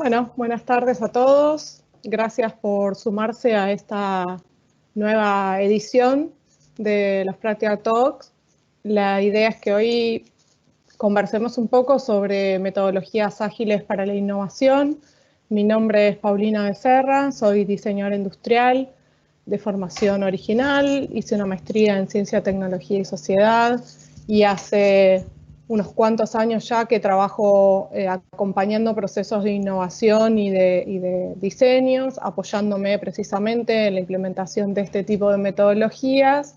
Bueno, buenas tardes a todos. Gracias por sumarse a esta nueva edición de los Practical Talks. La idea es que hoy conversemos un poco sobre metodologías ágiles para la innovación. Mi nombre es Paulina Becerra, soy diseñadora industrial de formación original, hice una maestría en Ciencia, Tecnología y Sociedad y hace unos cuantos años ya que trabajo acompañando procesos de innovación y de diseños, apoyándome precisamente en la implementación de este tipo de metodologías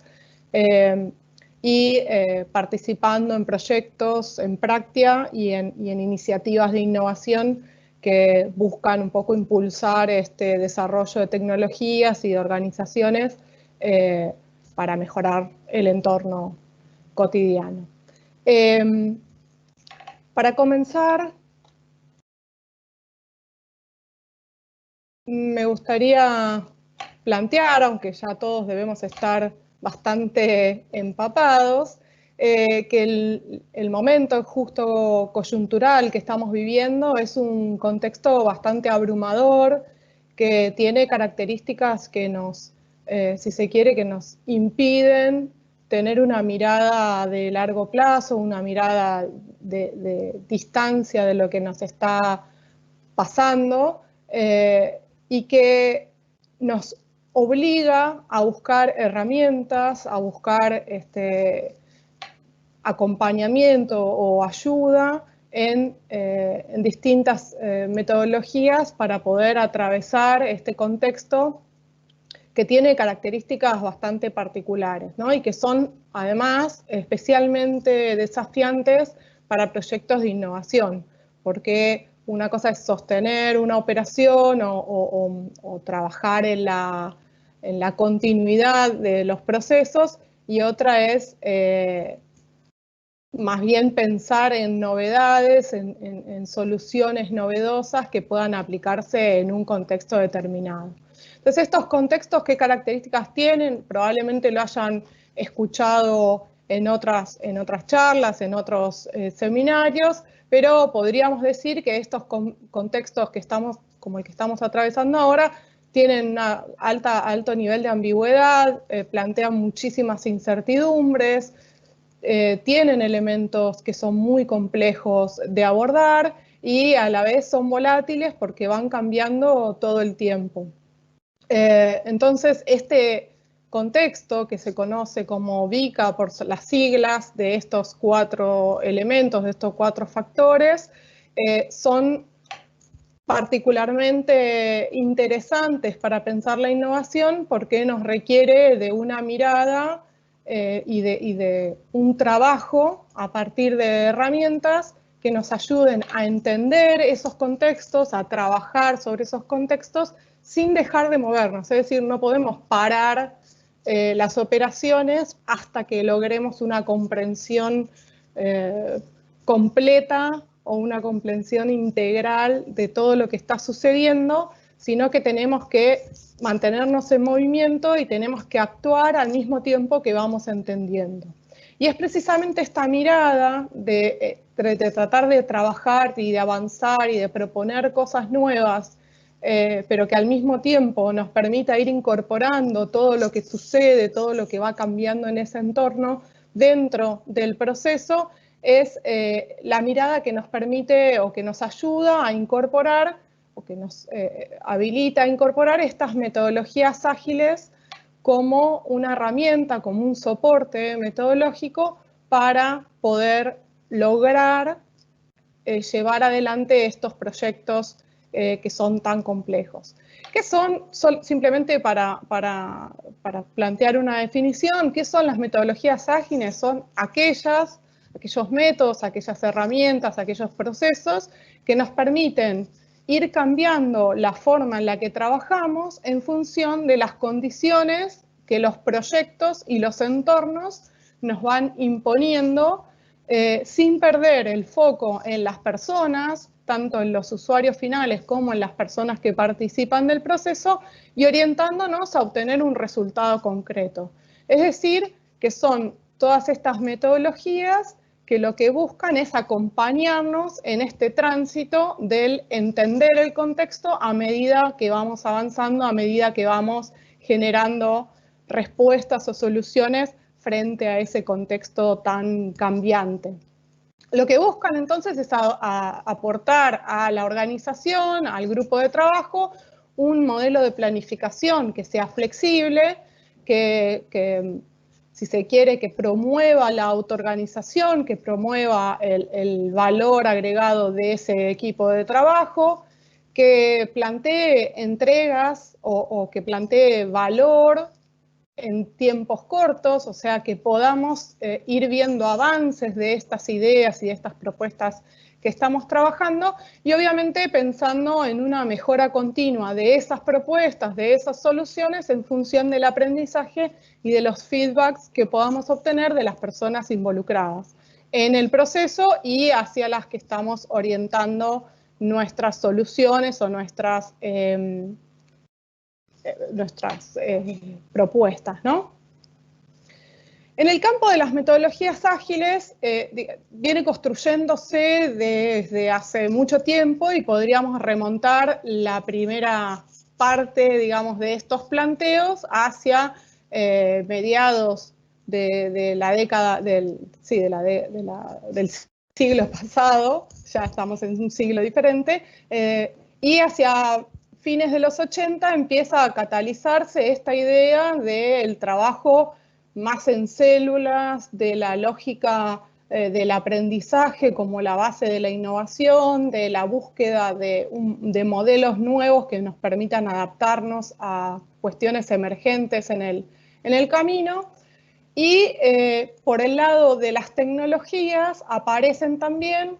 participando en proyectos en Practia y en iniciativas de innovación que buscan un poco impulsar este desarrollo de tecnologías y de organizaciones para mejorar el entorno cotidiano. Para comenzar, me gustaría plantear, aunque ya todos debemos estar bastante empapados, que el momento justo coyuntural que estamos viviendo es un contexto bastante abrumador, que tiene características que nos, si se quiere, que nos impiden tener una mirada de largo plazo, una mirada de distancia de lo que nos está pasando, y que nos obliga a buscar herramientas, a buscar acompañamiento o ayuda en distintas metodologías para poder atravesar este contexto que tiene características bastante particulares, ¿no? Y que son además especialmente desafiantes para proyectos de innovación, porque una cosa es sostener una operación o trabajar en la continuidad de los procesos, y otra es más bien pensar en novedades, en soluciones novedosas que puedan aplicarse en un contexto determinado. Entonces, estos contextos, ¿qué características tienen? Probablemente lo hayan escuchado en otras charlas, en otros seminarios, pero podríamos decir que estos contextos como el que estamos atravesando ahora, tienen un alto nivel de ambigüedad, plantean muchísimas incertidumbres, tienen elementos que son muy complejos de abordar y a la vez son volátiles porque van cambiando todo el tiempo. Entonces, este contexto que se conoce como VICA por las siglas de estos 4 elementos, de estos 4 factores, son particularmente interesantes para pensar la innovación porque nos requiere de una mirada y de un trabajo a partir de herramientas que nos ayuden a entender esos contextos, a trabajar sobre esos contextos sin dejar de movernos. Es decir, no podemos parar las operaciones hasta que logremos una comprensión completa o una comprensión integral de todo lo que está sucediendo, sino que tenemos que mantenernos en movimiento y tenemos que actuar al mismo tiempo que vamos entendiendo. Y es precisamente esta mirada de tratar de trabajar y de avanzar y de proponer cosas nuevas, pero que al mismo tiempo nos permita ir incorporando todo lo que sucede, todo lo que va cambiando en ese entorno dentro del proceso, es la mirada que nos permite o que nos ayuda a incorporar o que nos habilita a incorporar estas metodologías ágiles como una herramienta, como un soporte metodológico para poder lograr llevar adelante estos proyectos que son tan complejos. ¿Qué son, simplemente para plantear una definición, qué son las metodologías ágiles? Son aquellos métodos, aquellas herramientas, aquellos procesos que nos permiten ir cambiando la forma en la que trabajamos en función de las condiciones que los proyectos y los entornos nos van imponiendo, sin perder el foco en las personas, tanto en los usuarios finales como en las personas que participan del proceso, y orientándonos a obtener un resultado concreto. Es decir, que son todas estas metodologías que lo que buscan es acompañarnos en este tránsito del entender el contexto a medida que vamos avanzando, a medida que vamos generando respuestas o soluciones frente a ese contexto tan cambiante. Lo que buscan entonces es aportar a la organización, al grupo de trabajo, un modelo de planificación que sea flexible, que si se quiere, que promueva la autoorganización, que promueva el valor agregado de ese equipo de trabajo, que plantee entregas o que plantee valor en tiempos cortos, o sea, que podamos ir viendo avances de estas ideas y de estas propuestas que estamos trabajando, y obviamente pensando en una mejora continua de esas propuestas, de esas soluciones, en función del aprendizaje y de los feedbacks que podamos obtener de las personas involucradas en el proceso y hacia las que estamos orientando nuestras soluciones o nuestras propuestas, ¿no? En el campo de las metodologías ágiles viene construyéndose desde hace mucho tiempo y podríamos remontar la primera parte, digamos, de estos planteos hacia mediados de la década del siglo pasado, ya estamos en un siglo diferente, y hacia fines de los 80 empieza a catalizarse esta idea del trabajo más en células, de la lógica del aprendizaje como la base de la innovación, de la búsqueda de modelos nuevos que nos permitan adaptarnos a cuestiones emergentes en el camino. Y por el lado de las tecnologías aparecen también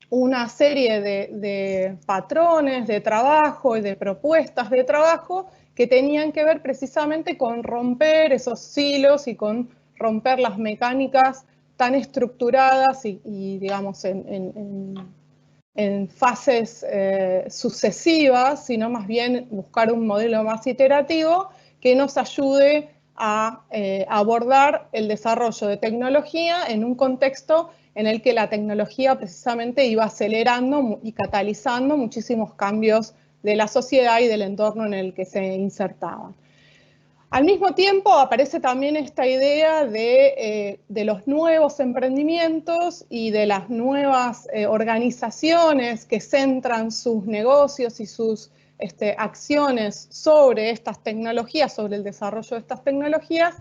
una serie de patrones de trabajo y de propuestas de trabajo que tenían que ver precisamente con romper esos silos y con romper las mecánicas tan estructuradas y digamos, en fases sucesivas, sino más bien buscar un modelo más iterativo que nos ayude a abordar el desarrollo de tecnología en un contexto en el que la tecnología precisamente iba acelerando y catalizando muchísimos cambios de la sociedad y del entorno en el que se insertaban. Al mismo tiempo aparece también esta idea de los nuevos emprendimientos y de las nuevas organizaciones que centran sus negocios y sus acciones sobre estas tecnologías, sobre el desarrollo de estas tecnologías,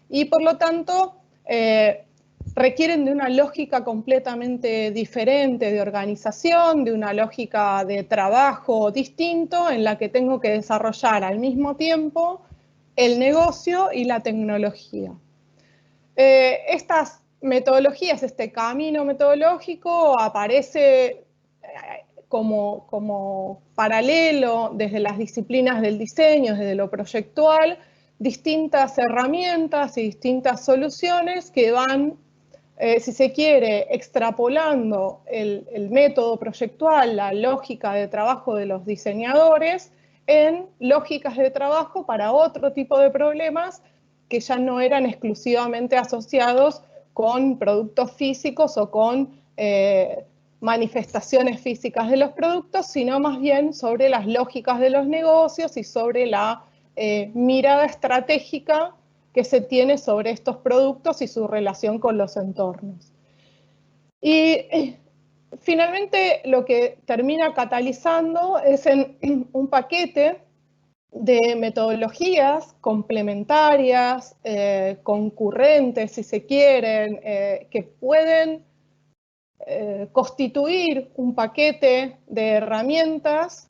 y por lo tanto requieren de una lógica completamente diferente de organización, de una lógica de trabajo distinto en la que tengo que desarrollar al mismo tiempo el negocio y la tecnología. Estas metodologías, este camino metodológico aparece como paralelo desde las disciplinas del diseño, desde lo proyectual, distintas herramientas y distintas soluciones que van, si se quiere, extrapolando el método proyectual, la lógica de trabajo de los diseñadores, en lógicas de trabajo para otro tipo de problemas que ya no eran exclusivamente asociados con productos físicos o con manifestaciones físicas de los productos, sino más bien sobre las lógicas de los negocios y sobre la mirada estratégica que se tiene sobre estos productos y su relación con los entornos. Y finalmente lo que termina catalizando es en un paquete de metodologías complementarias, concurrentes, si se quieren, que pueden constituir un paquete de herramientas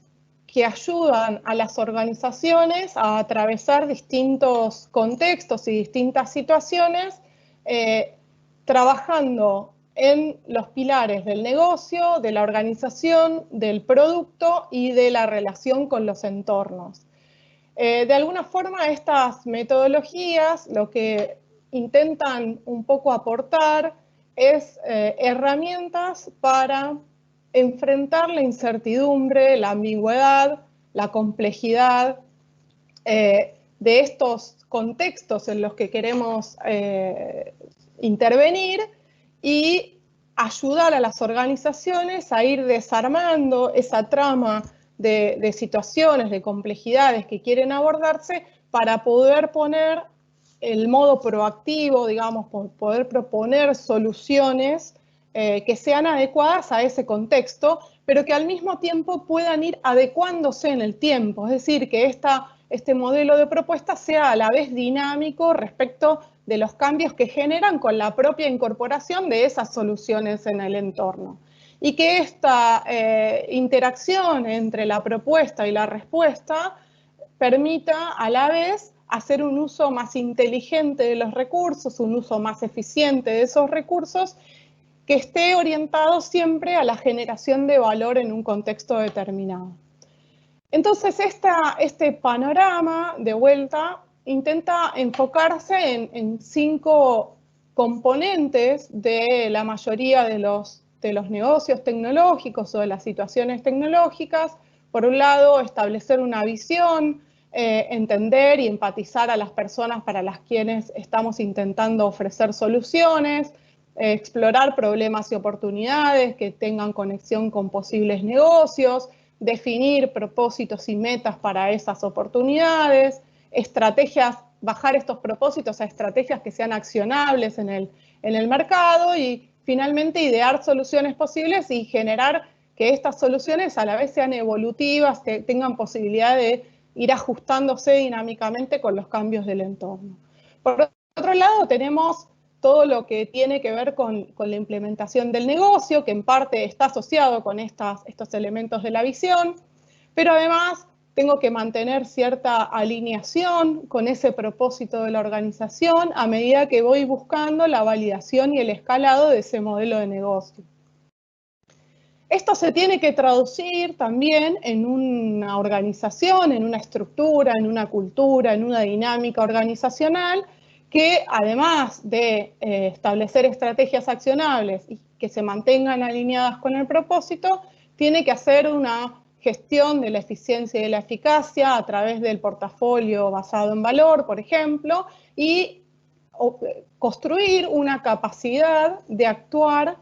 que ayudan a las organizaciones a atravesar distintos contextos y distintas situaciones, trabajando en los pilares del negocio, de la organización, del producto y de la relación con los entornos. De alguna forma, estas metodologías lo que intentan un poco aportar es herramientas para enfrentar la incertidumbre, la ambigüedad, la complejidad de estos contextos en los que queremos intervenir y ayudar a las organizaciones a ir desarmando esa trama de situaciones, de complejidades que quieren abordarse para poder poner el modo proactivo, digamos, poder proponer soluciones que sean adecuadas a ese contexto, pero que al mismo tiempo puedan ir adecuándose en el tiempo. Es decir, que este modelo de propuesta sea a la vez dinámico respecto de los cambios que generan con la propia incorporación de esas soluciones en el entorno. Y que esta interacción entre la propuesta y la respuesta permita a la vez hacer un uso más inteligente de los recursos, un uso más eficiente de esos recursos, que esté orientado siempre a la generación de valor en un contexto determinado. Entonces, este panorama, de vuelta, intenta enfocarse en 5 componentes de la mayoría de los negocios tecnológicos o de las situaciones tecnológicas. Por un lado, establecer una visión, entender y empatizar a las personas para las quienes estamos intentando ofrecer soluciones, explorar problemas y oportunidades que tengan conexión con posibles negocios, definir propósitos y metas para esas oportunidades, estrategias, bajar estos propósitos a estrategias que sean accionables en el mercado y finalmente idear soluciones posibles y generar que estas soluciones a la vez sean evolutivas, que tengan posibilidad de ir ajustándose dinámicamente con los cambios del entorno. Por otro lado, tenemos todo lo que tiene que ver con la implementación del negocio, que en parte está asociado con estos elementos de la visión, pero además tengo que mantener cierta alineación con ese propósito de la organización a medida que voy buscando la validación y el escalado de ese modelo de negocio. Esto se tiene que traducir también en una organización, en una estructura, en una cultura, en una dinámica organizacional que además de establecer estrategias accionables y que se mantengan alineadas con el propósito, tiene que hacer una gestión de la eficiencia y de la eficacia a través del portafolio basado en valor, por ejemplo, y construir una capacidad de actuar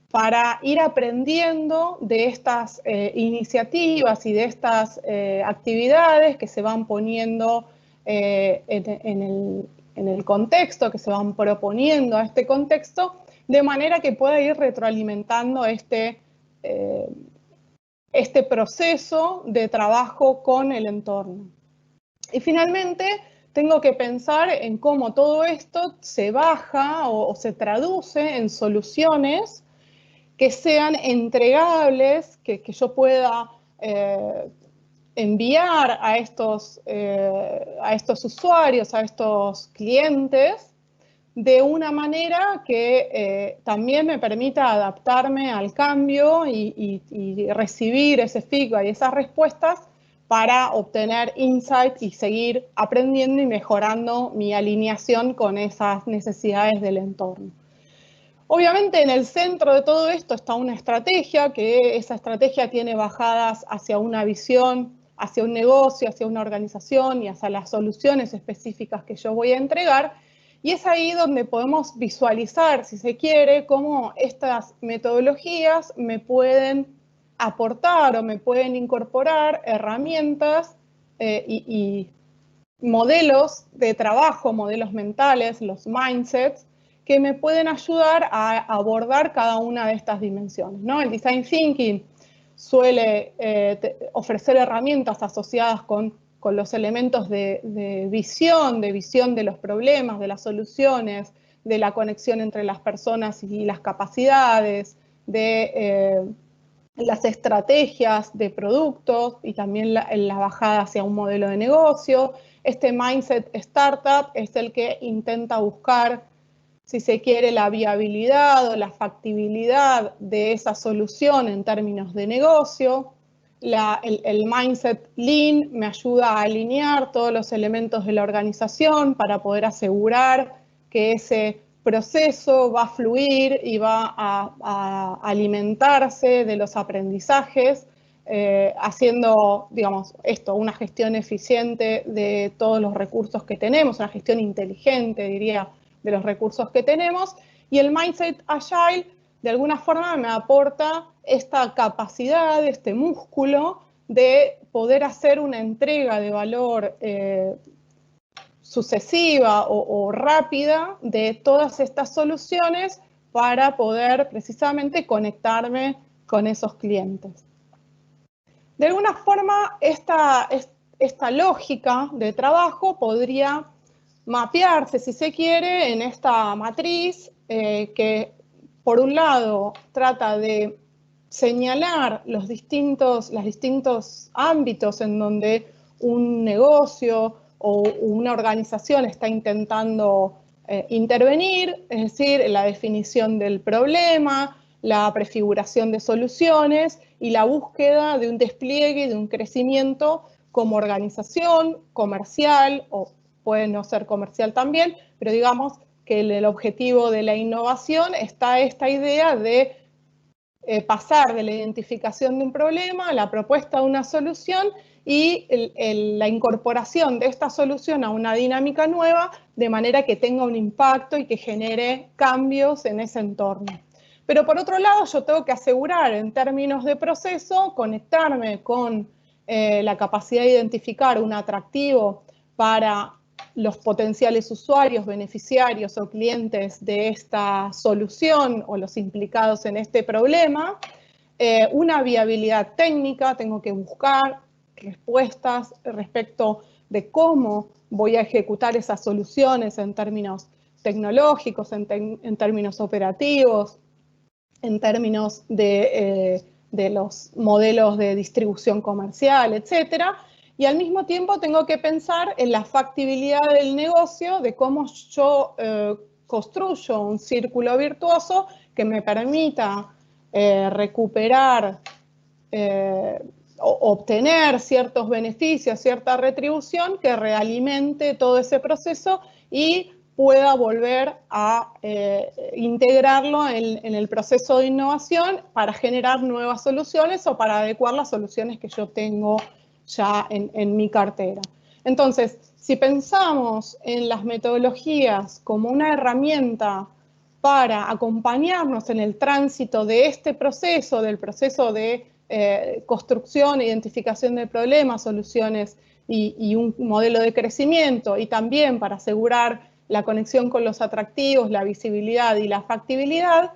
para ir aprendiendo de estas iniciativas y de estas actividades que se van poniendo en el contexto, que se van proponiendo a este contexto, de manera que pueda ir retroalimentando este proceso de trabajo con el entorno. Y finalmente, tengo que pensar en cómo todo esto se baja o se traduce en soluciones que sean entregables, que yo pueda enviar a estos usuarios, a estos clientes, de una manera que también me permita adaptarme al cambio y recibir ese feedback y esas respuestas para obtener insight y seguir aprendiendo y mejorando mi alineación con esas necesidades del entorno. Obviamente en el centro de todo esto está una estrategia, que esa estrategia tiene bajadas hacia una visión, hacia un negocio, hacia una organización y hacia las soluciones específicas que yo voy a entregar. Y es ahí donde podemos visualizar, si se quiere, cómo estas metodologías me pueden aportar o me pueden incorporar herramientas y modelos de trabajo, modelos mentales, los mindsets, que me pueden ayudar a abordar cada una de estas dimensiones, ¿no? El Design Thinking suele ofrecer herramientas asociadas con los elementos de visión de los problemas, de las soluciones, de la conexión entre las personas y las capacidades, de las estrategias de productos y también la bajada hacia un modelo de negocio. Este mindset startup es el que intenta buscar, si se quiere, la viabilidad o la factibilidad de esa solución en términos de negocio. El mindset lean me ayuda a alinear todos los elementos de la organización para poder asegurar que ese proceso va a fluir y va a alimentarse de los aprendizajes, haciendo, digamos, una gestión eficiente de todos los recursos que tenemos, una gestión inteligente, diría, de los recursos que tenemos. Y el mindset agile de alguna forma me aporta esta capacidad, este músculo de poder hacer una entrega de valor sucesiva o rápida de todas estas soluciones para poder precisamente conectarme con esos clientes. De alguna forma, esta lógica de trabajo podría mapearse, si se quiere, en esta matriz que, por un lado, trata de señalar los distintos ámbitos en donde un negocio o una organización está intentando intervenir, es decir, la definición del problema, la prefiguración de soluciones y la búsqueda de un despliegue, de un crecimiento como organización comercial, o puede no ser comercial también, pero digamos que el objetivo de la innovación está esta idea de pasar de la identificación de un problema a la propuesta de una solución y la incorporación de esta solución a una dinámica nueva de manera que tenga un impacto y que genere cambios en ese entorno. Pero por otro lado, yo tengo que asegurar en términos de proceso, conectarme con la capacidad de identificar un atractivo para los potenciales usuarios, beneficiarios o clientes de esta solución o los implicados en este problema, una viabilidad técnica, tengo que buscar respuestas respecto de cómo voy a ejecutar esas soluciones en términos tecnológicos, en términos operativos, en términos de los modelos de distribución comercial, etcétera. Y al mismo tiempo tengo que pensar en la factibilidad del negocio, de cómo yo construyo un círculo virtuoso que me permita recuperar obtener ciertos beneficios, cierta retribución que realimente todo ese proceso y pueda volver a integrarlo en el proceso de innovación para generar nuevas soluciones o para adecuar las soluciones que yo tengo ya en mi cartera. Entonces, si pensamos en las metodologías como una herramienta para acompañarnos en el tránsito de este proceso, del proceso de construcción, identificación de problemas, soluciones y un modelo de crecimiento, y también para asegurar la conexión con los atractivos, la visibilidad y la factibilidad,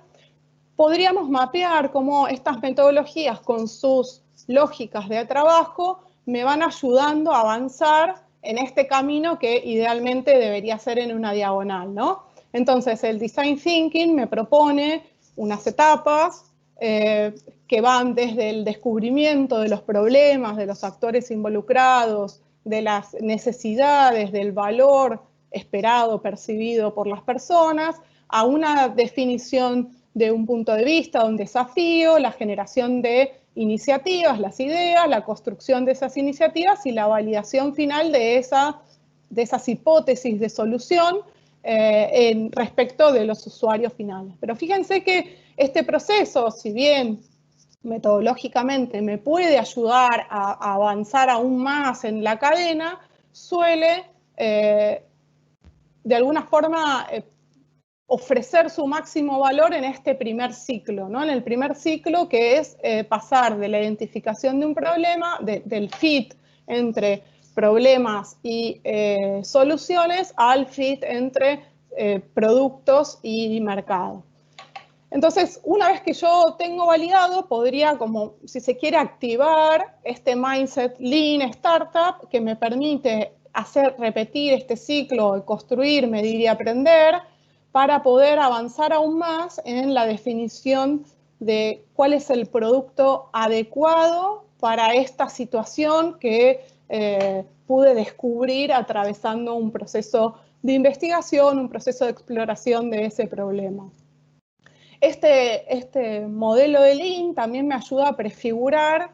podríamos mapear cómo estas metodologías con sus lógicas de trabajo me van ayudando a avanzar en este camino que idealmente debería ser en una diagonal, ¿no? Entonces, el Design Thinking me propone unas etapas que van desde el descubrimiento de los problemas, de los actores involucrados, de las necesidades, del valor esperado, percibido por las personas, a una definición de un punto de vista, un desafío, la generación de iniciativas, las ideas, la construcción de esas iniciativas y la validación final de esas hipótesis de solución respecto de los usuarios finales. Pero fíjense que este proceso, si bien metodológicamente me puede ayudar a avanzar aún más en la cadena, suele de alguna forma ofrecer su máximo valor en este primer ciclo, ¿no? En el primer ciclo, que es pasar de la identificación de un problema, del fit entre problemas y soluciones, al fit entre productos y mercado. Entonces, una vez que yo tengo validado, podría, como si se quiere, activar este mindset Lean Startup que me permite repetir este ciclo de construir, medir y aprender para poder avanzar aún más en la definición de cuál es el producto adecuado para esta situación que pude descubrir atravesando un proceso de investigación, un proceso de exploración de ese problema. Este modelo de Lean también me ayuda a prefigurar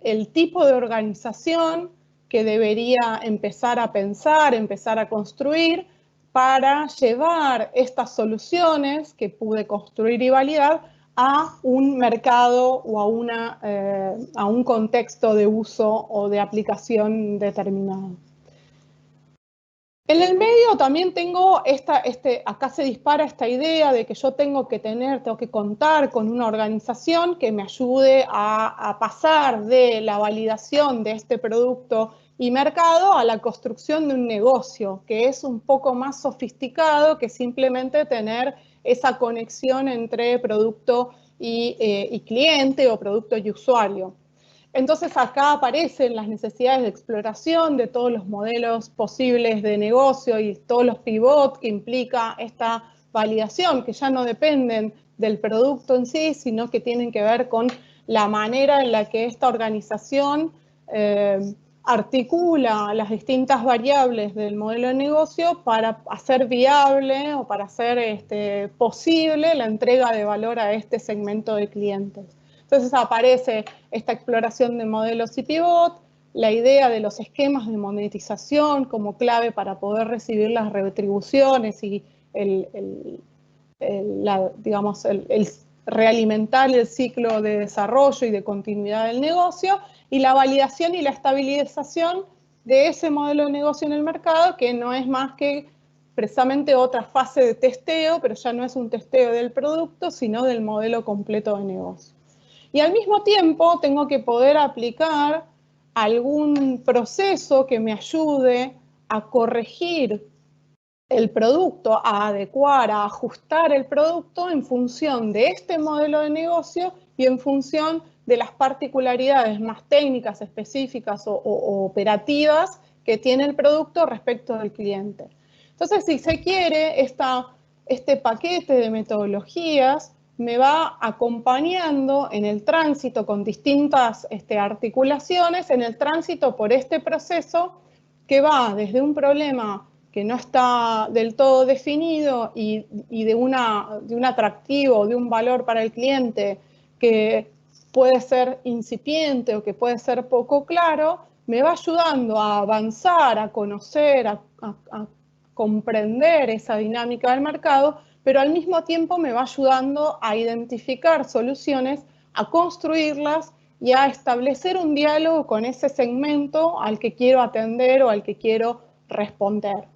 el tipo de organización que debería empezar a pensar, empezar a construir para llevar estas soluciones que pude construir y validar a un mercado o a un contexto de uso o de aplicación determinado. En el medio también tengo acá se dispara esta idea de que yo tengo que contar con una organización que me ayude a pasar de la validación de este producto y mercado a la construcción de un negocio, que es un poco más sofisticado que simplemente tener esa conexión entre producto y cliente o producto y usuario. Entonces acá aparecen las necesidades de exploración de todos los modelos posibles de negocio y todos los pivots que implica esta validación, que ya no dependen del producto en sí, sino que tienen que ver con la manera en la que esta organización articula las distintas variables del modelo de negocio para hacer viable o para hacer posible la entrega de valor a este segmento de clientes. Entonces aparece esta exploración de modelos y pivot, la idea de los esquemas de monetización como clave para poder recibir las retribuciones y realimentar el ciclo de desarrollo y de continuidad del negocio, y la validación y la estabilización de ese modelo de negocio en el mercado, que no es más que precisamente otra fase de testeo, pero ya no es un testeo del producto, sino del modelo completo de negocio. Y al mismo tiempo tengo que poder aplicar algún proceso que me ayude a corregir el producto, a adecuar, a ajustar el producto en función de este modelo de negocio y en función de las particularidades más técnicas, específicas o operativas que tiene el producto respecto del cliente. Entonces, si se quiere, este paquete de metodologías me va acompañando en el tránsito con distintas articulaciones, en el tránsito por este proceso que va desde un problema que no está del todo definido y de un atractivo, de un valor para el cliente que puede ser incipiente o que puede ser poco claro, me va ayudando a avanzar, a conocer, a comprender esa dinámica del mercado, pero al mismo tiempo me va ayudando a identificar soluciones, a construirlas y a establecer un diálogo con ese segmento al que quiero atender o al que quiero responder.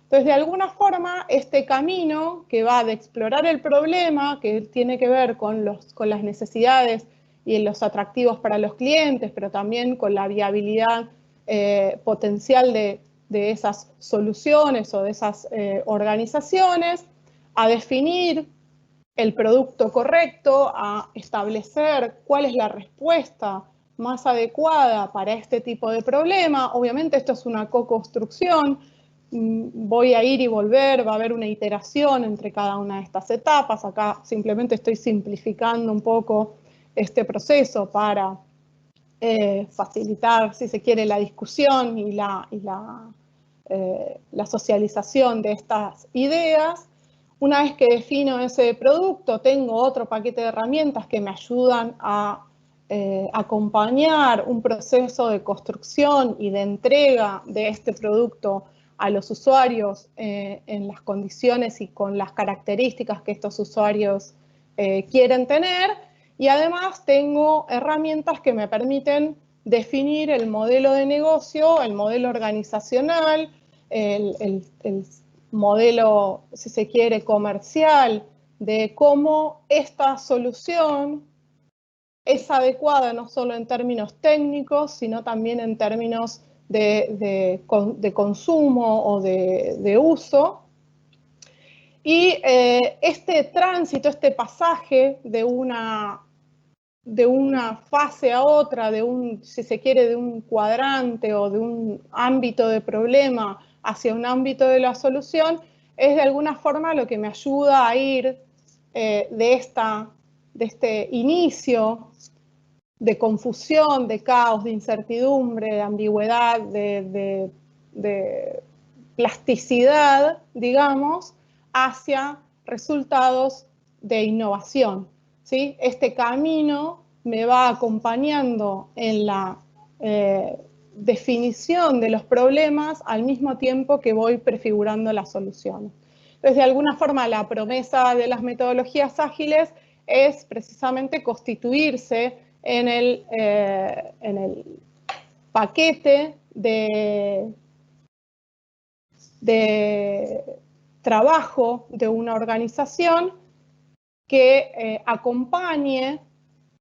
Entonces, de alguna forma, este camino que va de explorar el problema, que tiene que ver con las necesidades y los atractivos para los clientes, pero también con la viabilidad potencial de esas soluciones o de esas organizaciones, a definir el producto correcto, a establecer cuál es la respuesta más adecuada para este tipo de problema. Obviamente esto es una co-construcción, voy a ir y volver, va a haber una iteración entre cada una de estas etapas. Acá simplemente estoy simplificando un poco este proceso para facilitar, si se quiere, la discusión y la socialización de estas ideas. Una vez que defino ese producto, tengo otro paquete de herramientas que me ayudan a acompañar un proceso de construcción y de entrega de este producto a los usuarios en las condiciones y con las características que estos usuarios quieren tener. Y además tengo herramientas que me permiten definir el modelo de negocio, el modelo organizacional, el modelo, si se quiere, comercial, de cómo esta solución es adecuada no solo en términos técnicos, sino también en términos de consumo o de uso. Y este tránsito, este pasaje de una fase a otra, si se quiere, de un cuadrante o de un ámbito de problema hacia un ámbito de la solución, es de alguna forma lo que me ayuda a ir de este inicio de confusión, de caos, de incertidumbre, de ambigüedad, de plasticidad, digamos, hacia resultados de innovación. ¿Sí? Este camino me va acompañando en la definición de los problemas al mismo tiempo que voy prefigurando las soluciones. Entonces, de alguna forma, la promesa de las metodologías ágiles es precisamente constituirse en el paquete de de trabajo de una organización que acompañe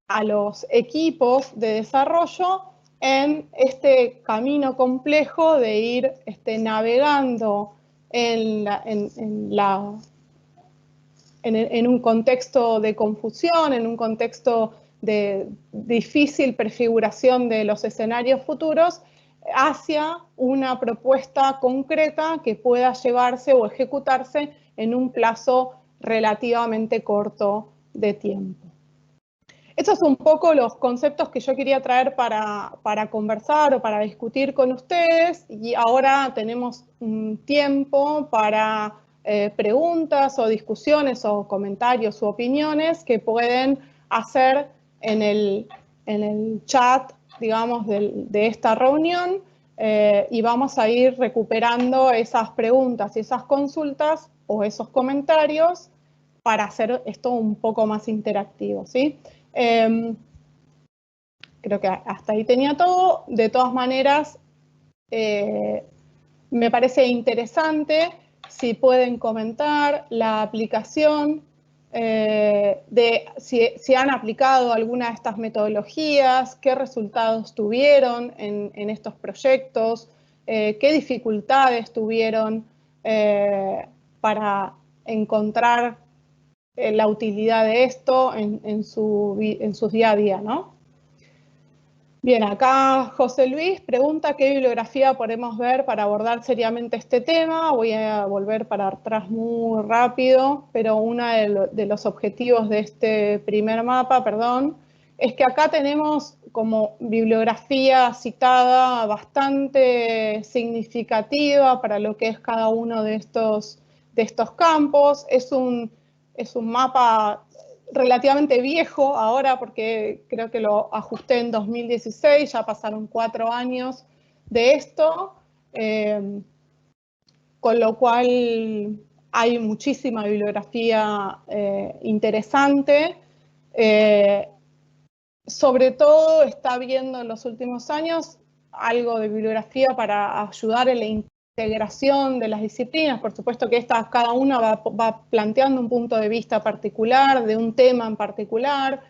a los equipos de desarrollo en este camino complejo de ir navegando en un contexto de confusión, en un contexto de difícil prefiguración de los escenarios futuros, hacia una propuesta concreta que pueda llevarse o ejecutarse en un plazo relativamente corto de tiempo. Estos son un poco los conceptos que yo quería traer para conversar o para discutir con ustedes, y ahora tenemos un tiempo para preguntas o discusiones o comentarios u opiniones que pueden hacer en el chat, digamos, de esta reunión, y vamos a ir recuperando esas preguntas y esas consultas o esos comentarios para hacer esto un poco más interactivo, ¿sí? Creo que hasta ahí tenía todo. De todas maneras, me parece interesante si pueden comentar la aplicación, si han aplicado alguna de estas metodologías, qué resultados tuvieron en estos proyectos, qué dificultades tuvieron para encontrar la utilidad de esto en su día a día, ¿no? Bien, acá José Luis pregunta qué bibliografía podemos ver para abordar seriamente este tema. Voy a volver para atrás muy rápido, pero uno de los objetivos de este primer mapa, es que acá tenemos como bibliografía citada bastante significativa para lo que es cada uno de estos campos. Es un mapa relativamente viejo ahora, porque creo que lo ajusté en 2016, ya pasaron 4 años de esto, con lo cual hay muchísima bibliografía interesante. Sobre todo está viendo en los últimos años algo de bibliografía para ayudar en la integración de las disciplinas. Por supuesto que cada una va planteando un punto de vista particular, de un tema en particular.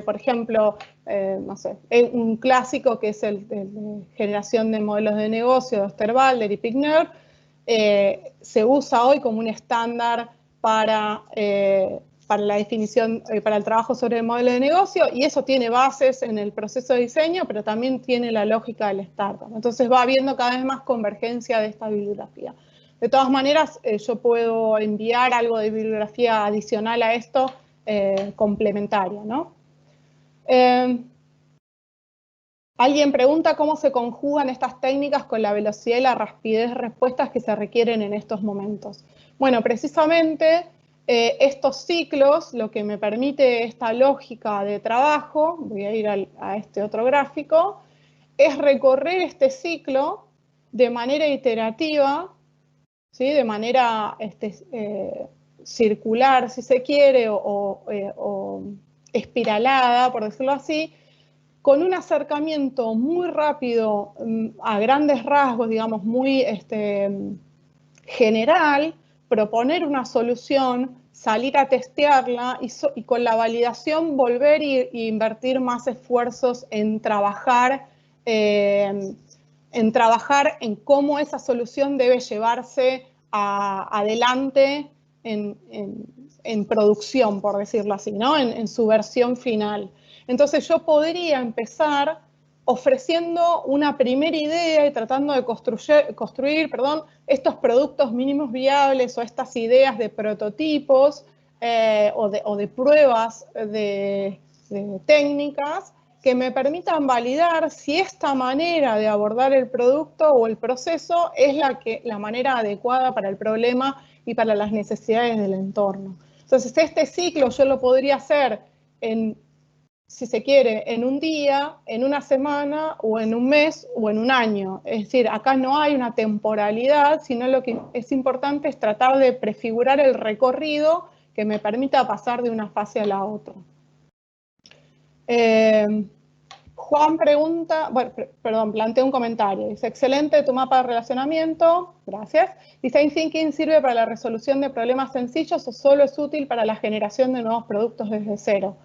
Por ejemplo, no sé, un clásico que es el de generación de modelos de negocio de Osterwalder y Pickner, se usa hoy como un estándar para la definición, para el trabajo sobre el modelo de negocio, y eso tiene bases en el proceso de diseño, pero también tiene la lógica del startup. Entonces va habiendo cada vez más convergencia de esta bibliografía. De todas maneras, yo puedo enviar algo de bibliografía adicional a esto, complementaria, ¿no? Alguien pregunta cómo se conjugan estas técnicas con la velocidad y la rapidez de respuestas que se requieren en estos momentos. Bueno, precisamente estos ciclos, lo que me permite esta lógica de trabajo, voy a ir a este otro gráfico, es recorrer este ciclo de manera iterativa, ¿sí? De manera circular, si se quiere, o espiralada, por decirlo así, con un acercamiento muy rápido a grandes rasgos, digamos, muy general, proponer una solución, salir a testearla y con la validación volver e invertir más esfuerzos en trabajar en cómo esa solución debe llevarse adelante en producción, por decirlo así, ¿no? En su versión final. Entonces yo podría empezar ofreciendo una primera idea y tratando de construir estos productos mínimos viables o estas ideas de prototipos o de pruebas de técnicas que me permitan validar si esta manera de abordar el producto o el proceso es la manera adecuada para el problema y para las necesidades del entorno. Entonces, este ciclo yo lo podría hacer si se quiere, en un día, en una semana, o en un mes, o en un año. Es decir, acá no hay una temporalidad, sino lo que es importante es tratar de prefigurar el recorrido que me permita pasar de una fase a la otra. Juan pregunta, bueno, perdón, plantea un comentario. Dice, excelente tu mapa de relacionamiento, gracias. ¿Design Thinking sirve para la resolución de problemas sencillos o solo es útil para la generación de nuevos productos desde cero?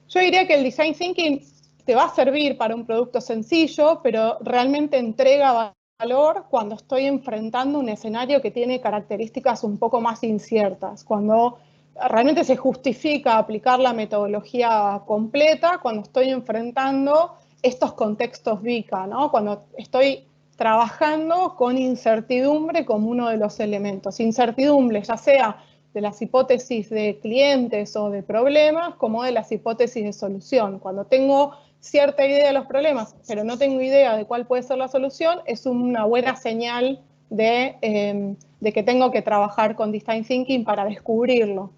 Yo diría que el Design Thinking te va a servir para un producto sencillo, pero realmente entrega valor cuando estoy enfrentando un escenario que tiene características un poco más inciertas, cuando realmente se justifica aplicar la metodología completa cuando estoy enfrentando estos contextos VICA, ¿no? Cuando estoy trabajando con incertidumbre como uno de los elementos. Incertidumbre, ya sea de las hipótesis de clientes o de problemas, como de las hipótesis de solución. Cuando tengo cierta idea de los problemas, pero no tengo idea de cuál puede ser la solución, es una buena señal de que tengo que trabajar con Design Thinking para descubrirlo.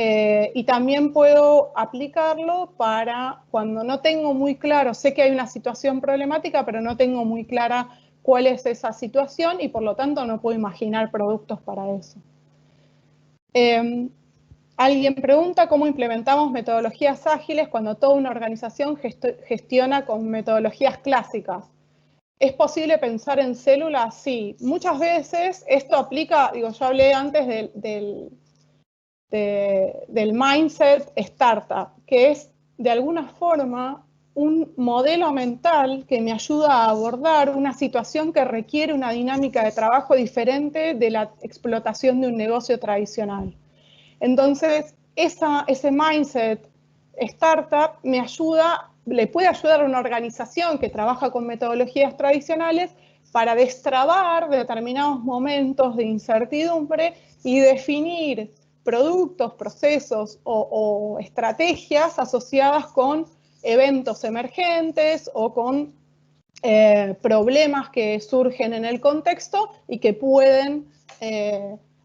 Y también puedo aplicarlo para cuando no tengo muy claro, sé que hay una situación problemática, pero no tengo muy clara cuál es esa situación y por lo tanto no puedo imaginar productos para eso. Alguien pregunta cómo implementamos metodologías ágiles cuando toda una organización gestiona con metodologías clásicas. ¿Es posible pensar en células? Sí. Muchas veces esto aplica, digo, yo hablé antes del mindset startup, que es de alguna forma un modelo mental que me ayuda a abordar una situación que requiere una dinámica de trabajo diferente de la explotación de un negocio tradicional. Entonces, ese mindset startup me ayuda, le puede ayudar a una organización que trabaja con metodologías tradicionales para destrabar determinados momentos de incertidumbre y definir productos, procesos o estrategias asociadas con eventos emergentes o con problemas que surgen en el contexto y que pueden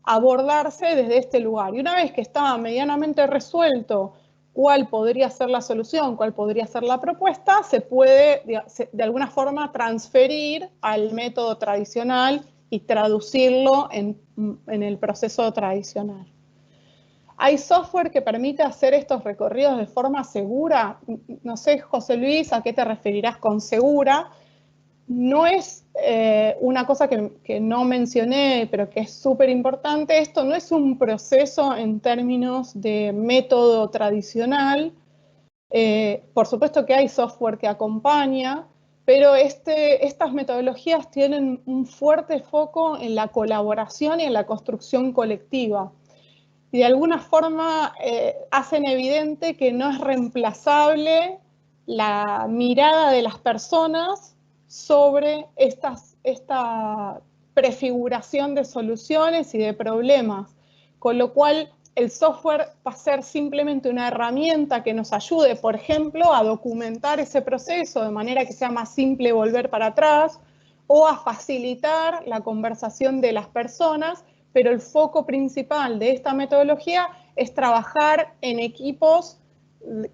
abordarse desde este lugar. Y una vez que está medianamente resuelto cuál podría ser la solución, cuál podría ser la propuesta, se puede de alguna forma transferir al método tradicional y traducirlo en el proceso tradicional. ¿Hay software que permite hacer estos recorridos de forma segura? No sé, José Luis, ¿a qué te referirás con segura? No es una cosa que no mencioné, pero que es súper importante. Esto no es un proceso en términos de método tradicional. Por supuesto que hay software que acompaña, pero estas metodologías tienen un fuerte foco en la colaboración y en la construcción colectiva. Y de alguna forma hacen evidente que no es reemplazable la mirada de las personas sobre esta prefiguración de soluciones y de problemas, con lo cual el software va a ser simplemente una herramienta que nos ayude, por ejemplo, a documentar ese proceso de manera que sea más simple volver para atrás o a facilitar la conversación de las personas, pero el foco principal de esta metodología es trabajar en equipos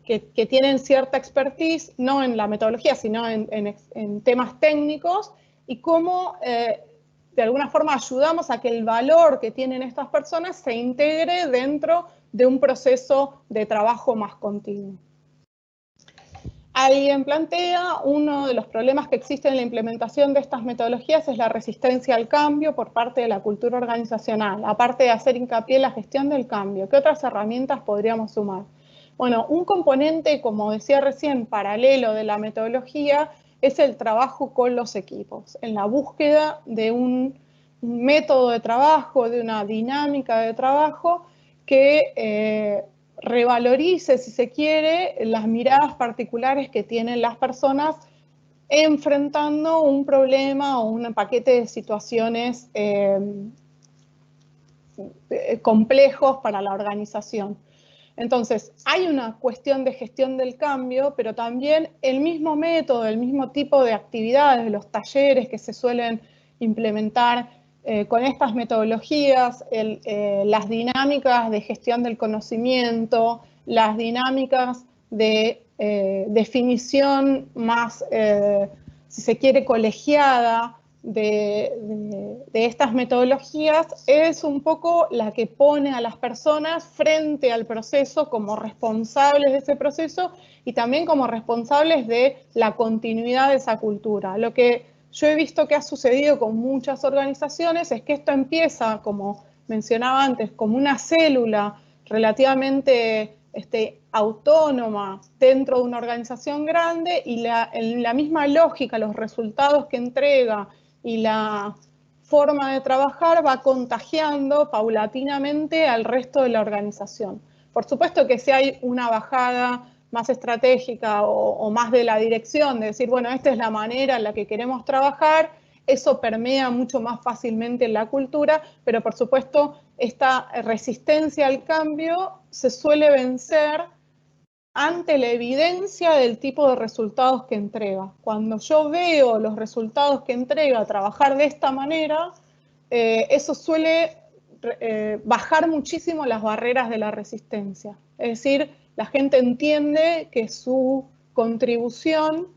que tienen cierta expertise, no en la metodología, sino en temas técnicos, y cómo de alguna forma ayudamos a que el valor que tienen estas personas se integre dentro de un proceso de trabajo más continuo. Alguien plantea, uno de los problemas que existen en la implementación de estas metodologías es la resistencia al cambio por parte de la cultura organizacional, aparte de hacer hincapié en la gestión del cambio. ¿Qué otras herramientas podríamos sumar? Bueno, un componente, como decía recién, paralelo de la metodología es el trabajo con los equipos, en la búsqueda de un método de trabajo, de una dinámica de trabajo que revalorice, si se quiere, las miradas particulares que tienen las personas enfrentando un problema o un paquete de situaciones complejos para la organización. Entonces, hay una cuestión de gestión del cambio, pero también el mismo método, el mismo tipo de actividades, los talleres que se suelen implementar con estas metodologías, las dinámicas de gestión del conocimiento, las dinámicas de definición más, si se quiere, colegiada de estas metodologías es un poco la que pone a las personas frente al proceso como responsables de ese proceso y también como responsables de la continuidad de esa cultura. Lo que yo he visto que ha sucedido con muchas organizaciones es que esto empieza, como mencionaba antes, como una célula relativamente autónoma dentro de una organización grande y en la misma lógica, los resultados que entrega y la forma de trabajar va contagiando paulatinamente al resto de la organización. Por supuesto que si hay una bajada más estratégica o más de la dirección, de decir, bueno, esta es la manera en la que queremos trabajar, eso permea mucho más fácilmente en la cultura, pero por supuesto esta resistencia al cambio se suele vencer ante la evidencia del tipo de resultados que entrega. Cuando yo veo los resultados que entrega trabajar de esta manera, eso suele bajar muchísimo las barreras de la resistencia. Es decir, la gente entiende que su contribución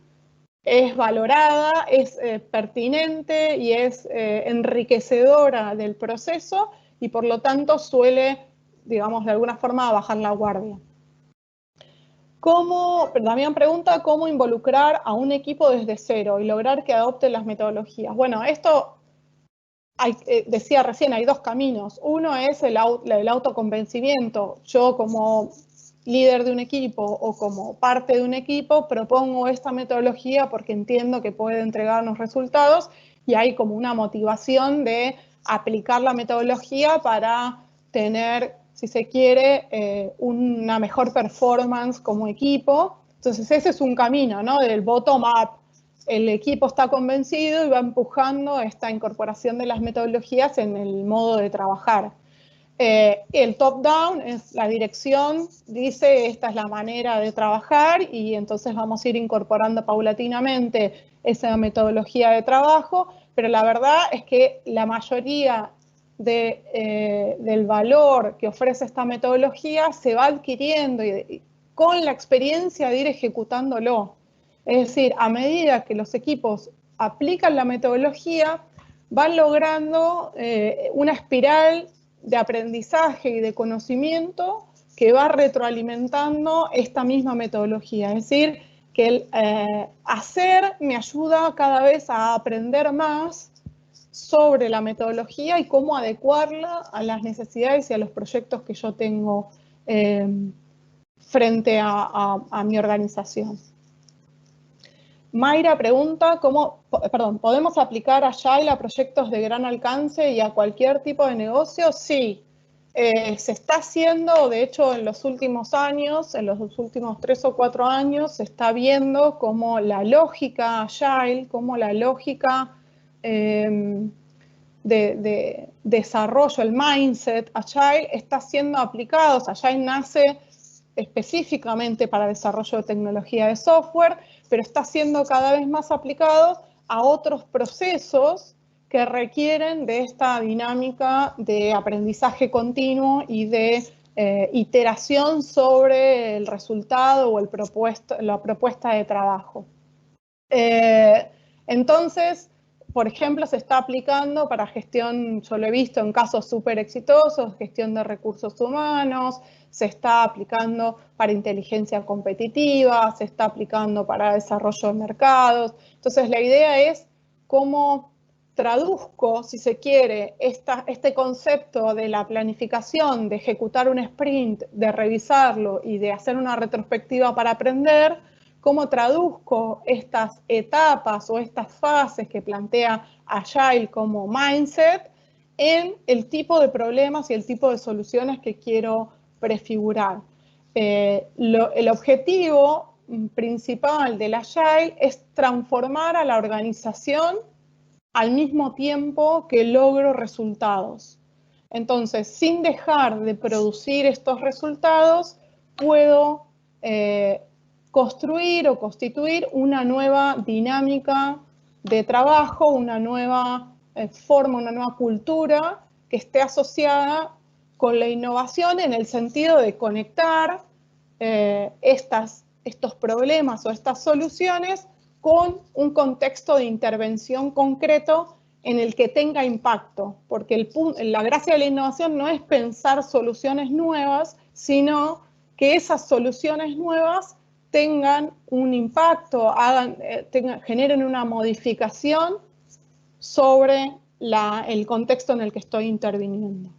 es valorada, es pertinente y es enriquecedora del proceso y por lo tanto suele, digamos, de alguna forma bajar la guardia. También pregunta cómo involucrar a un equipo desde cero y lograr que adopte las metodologías. Bueno, esto decía recién, hay dos caminos. Uno es el autoconvencimiento. Yo como líder de un equipo o como parte de un equipo propongo esta metodología porque entiendo que puede entregarnos resultados y hay como una motivación de aplicar la metodología para tener, si se quiere, una mejor performance como equipo. Entonces ese es un camino, ¿no? Del bottom-up. El equipo está convencido y va empujando esta incorporación de las metodologías en el modo de trabajar. El top-down es la dirección, dice esta es la manera de trabajar y entonces vamos a ir incorporando paulatinamente esa metodología de trabajo, pero la verdad es que la mayoría del valor que ofrece esta metodología se va adquiriendo y con la experiencia de ir ejecutándolo. Es decir, a medida que los equipos aplican la metodología, van logrando una espiral de aprendizaje y de conocimiento que va retroalimentando esta misma metodología. Es decir, que el hacer me ayuda cada vez a aprender más sobre la metodología y cómo adecuarla a las necesidades y a los proyectos que yo tengo frente a mi organización. Mayra pregunta, ¿podemos aplicar Agile a proyectos de gran alcance y a cualquier tipo de negocio? Sí, se está haciendo, de hecho, en los últimos años, en los últimos 3 o 4 años, se está viendo cómo la lógica Agile, cómo la lógica de desarrollo, el mindset Agile, está siendo aplicado. Agile nace específicamente para desarrollo de tecnología de software, pero está siendo cada vez más aplicado a otros procesos que requieren de esta dinámica de aprendizaje continuo y de iteración sobre el resultado o la propuesta de trabajo. Entonces, por ejemplo, se está aplicando para gestión, yo lo he visto en casos súper exitosos, gestión de recursos humanos, se está aplicando para inteligencia competitiva, se está aplicando para desarrollo de mercados. Entonces, la idea es cómo traduzco, si se quiere, este concepto de la planificación, de ejecutar un sprint, de revisarlo y de hacer una retrospectiva para aprender, cómo traduzco estas etapas o estas fases que plantea Agile como mindset en el tipo de problemas y el tipo de soluciones que quiero prefigurar. El objetivo principal del Agile es transformar a la organización al mismo tiempo que logro resultados. Entonces, sin dejar de producir estos resultados, puedo construir o constituir una nueva dinámica de trabajo, una nueva forma, una nueva cultura que esté asociada con la innovación en el sentido de conectar estos problemas o estas soluciones con un contexto de intervención concreto en el que tenga impacto, porque la gracia de la innovación no es pensar soluciones nuevas, sino que esas soluciones nuevas tengan un impacto, generen una modificación sobre el contexto en el que estoy interviniendo.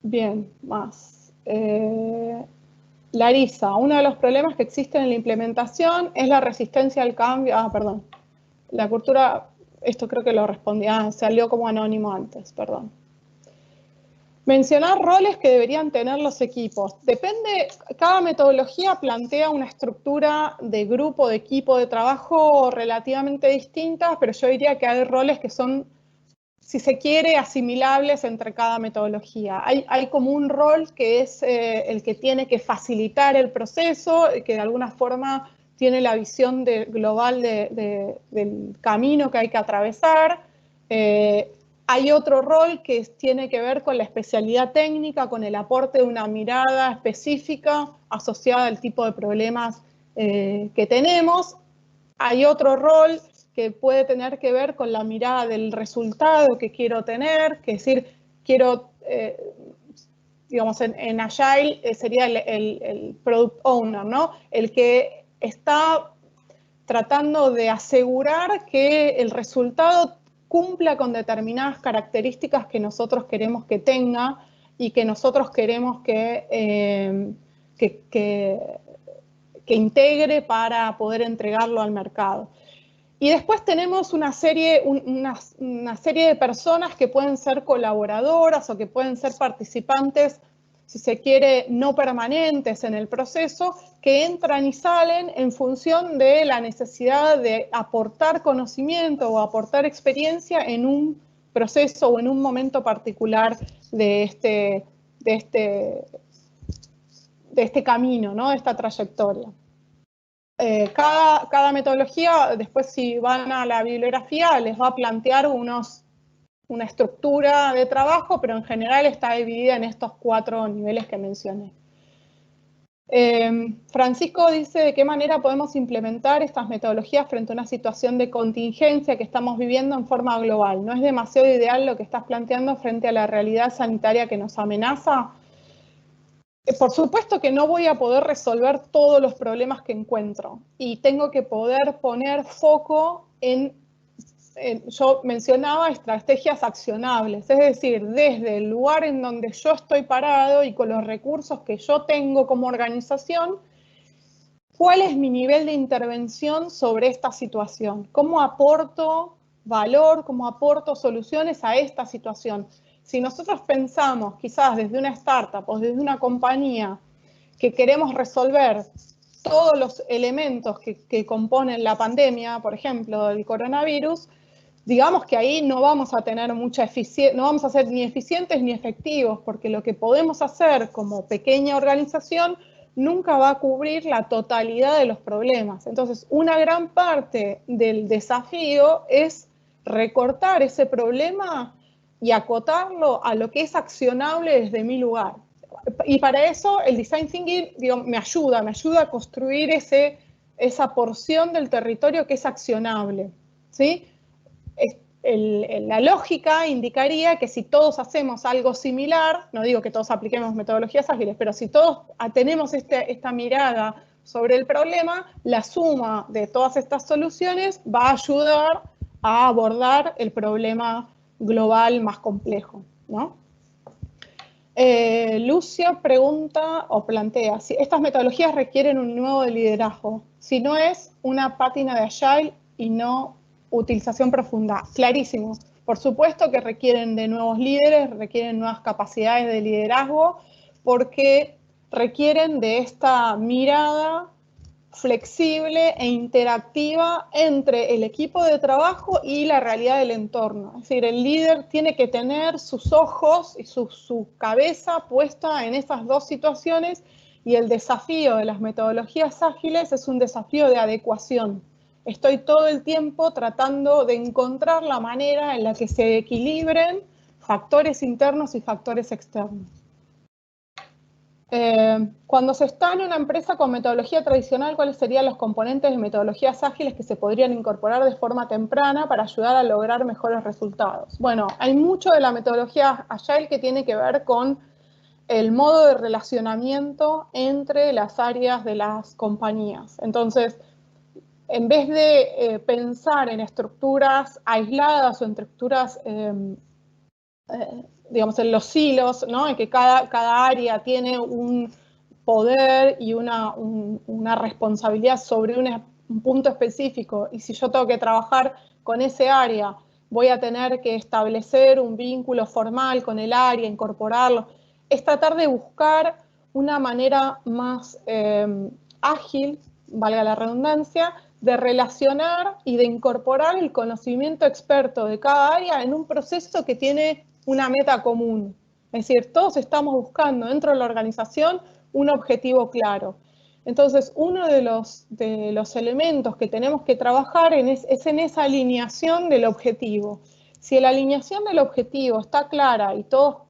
Bien, más. Larisa, uno de los problemas que existen en la implementación es la resistencia al cambio. Perdón. La cultura, esto creo que lo respondí, salió como anónimo antes, perdón. Mencionar roles que deberían tener los equipos. Depende, cada metodología plantea una estructura de grupo, de equipo de trabajo relativamente distinta, pero yo diría que hay roles que son, si se quiere, asimilables entre cada metodología. Hay como un rol que es el que tiene que facilitar el proceso, que de alguna forma tiene la visión global del camino que hay que atravesar. Hay otro rol que tiene que ver con la especialidad técnica, con el aporte de una mirada específica asociada al tipo de problemas que tenemos. Hay otro rol que puede tener que ver con la mirada del resultado que quiero tener, que es decir, quiero, digamos, en Agile sería el Product Owner, ¿no? El que está tratando de asegurar que el resultado cumpla con determinadas características que nosotros queremos que tenga y que nosotros queremos que integre para poder entregarlo al mercado. Y después tenemos una serie de personas que pueden ser colaboradoras o que pueden ser participantes, si se quiere, no permanentes en el proceso, que entran y salen en función de la necesidad de aportar conocimiento o aportar experiencia en un proceso o en un momento particular de este camino, ¿no? De esta trayectoria. Cada metodología, después si van a la bibliografía, les va a plantear una estructura de trabajo, pero en general está dividida en estos 4 niveles que mencioné. Francisco dice, ¿de qué manera podemos implementar estas metodologías frente a una situación de contingencia que estamos viviendo en forma global? ¿No es demasiado ideal lo que estás planteando frente a la realidad sanitaria que nos amenaza? Por supuesto que no voy a poder resolver todos los problemas que encuentro y tengo que poder poner foco yo mencionaba estrategias accionables, es decir, desde el lugar en donde yo estoy parado y con los recursos que yo tengo como organización, ¿cuál es mi nivel de intervención sobre esta situación? ¿Cómo aporto valor, cómo aporto soluciones a esta situación? Si nosotros pensamos, quizás desde una startup o desde una compañía, que queremos resolver todos los elementos que componen la pandemia, por ejemplo, del coronavirus, digamos que ahí no vamos a tener mucha eficiencia, no vamos a ser ni eficientes ni efectivos, porque lo que podemos hacer como pequeña organización nunca va a cubrir la totalidad de los problemas. Entonces, una gran parte del desafío es recortar ese problema y acotarlo a lo que es accionable desde mi lugar. Y para eso el Design Thinking, digamos, me ayuda a construir esa porción del territorio que es accionable, ¿sí? La lógica indicaría que si todos hacemos algo similar, no digo que todos apliquemos metodologías ágiles, pero si todos tenemos esta mirada sobre el problema, la suma de todas estas soluciones va a ayudar a abordar el problema global más complejo, ¿no? Lucio pregunta o plantea si estas metodologías requieren un nuevo liderazgo, si no es una pátina de Agile y no utilización profunda. Clarísimo. Por supuesto que requieren de nuevos líderes, requieren nuevas capacidades de liderazgo, porque requieren de esta mirada flexible e interactiva entre el equipo de trabajo y la realidad del entorno. Es decir, el líder tiene que tener sus ojos y su cabeza puesta en esas dos situaciones, y el desafío de las metodologías ágiles es un desafío de adecuación. Estoy todo el tiempo tratando de encontrar la manera en la que se equilibren factores internos y factores externos. Cuando se está en una empresa con metodología tradicional, ¿cuáles serían los componentes de metodologías ágiles que se podrían incorporar de forma temprana para ayudar a lograr mejores resultados? Bueno, hay mucho de la metodología Agile que tiene que ver con el modo de relacionamiento entre las áreas de las compañías. Entonces, en vez de pensar en estructuras aisladas o en estructuras, digamos, en los silos, ¿no? En que cada área tiene un poder y una responsabilidad sobre un punto específico, y si yo tengo que trabajar con ese área, voy a tener que establecer un vínculo formal con el área, incorporarlo. Es tratar de buscar una manera más ágil, valga la redundancia, de relacionar y de incorporar el conocimiento experto de cada área en un proceso que tiene una meta común. Es decir, todos estamos buscando dentro de la organización un objetivo claro. Entonces, uno de los elementos que tenemos que trabajar es en esa alineación del objetivo. Si la alineación del objetivo está clara y todos,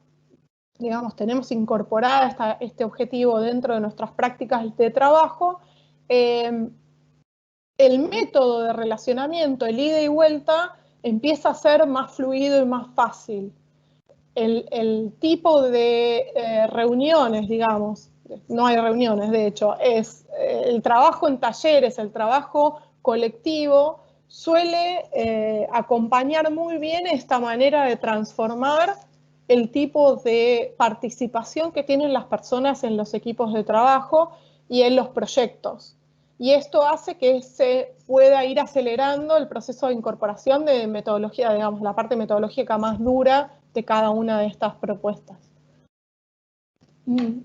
digamos, tenemos incorporada este objetivo dentro de nuestras prácticas de trabajo, el método de relacionamiento, el ida y vuelta, empieza a ser más fluido y más fácil. El tipo de reuniones, digamos, no hay reuniones de hecho, es el trabajo en talleres, el trabajo colectivo, suele acompañar muy bien esta manera de transformar el tipo de participación que tienen las personas en los equipos de trabajo y en los proyectos. Y esto hace que se pueda ir acelerando el proceso de incorporación de metodología, digamos, la parte metodológica más dura de cada una de estas propuestas.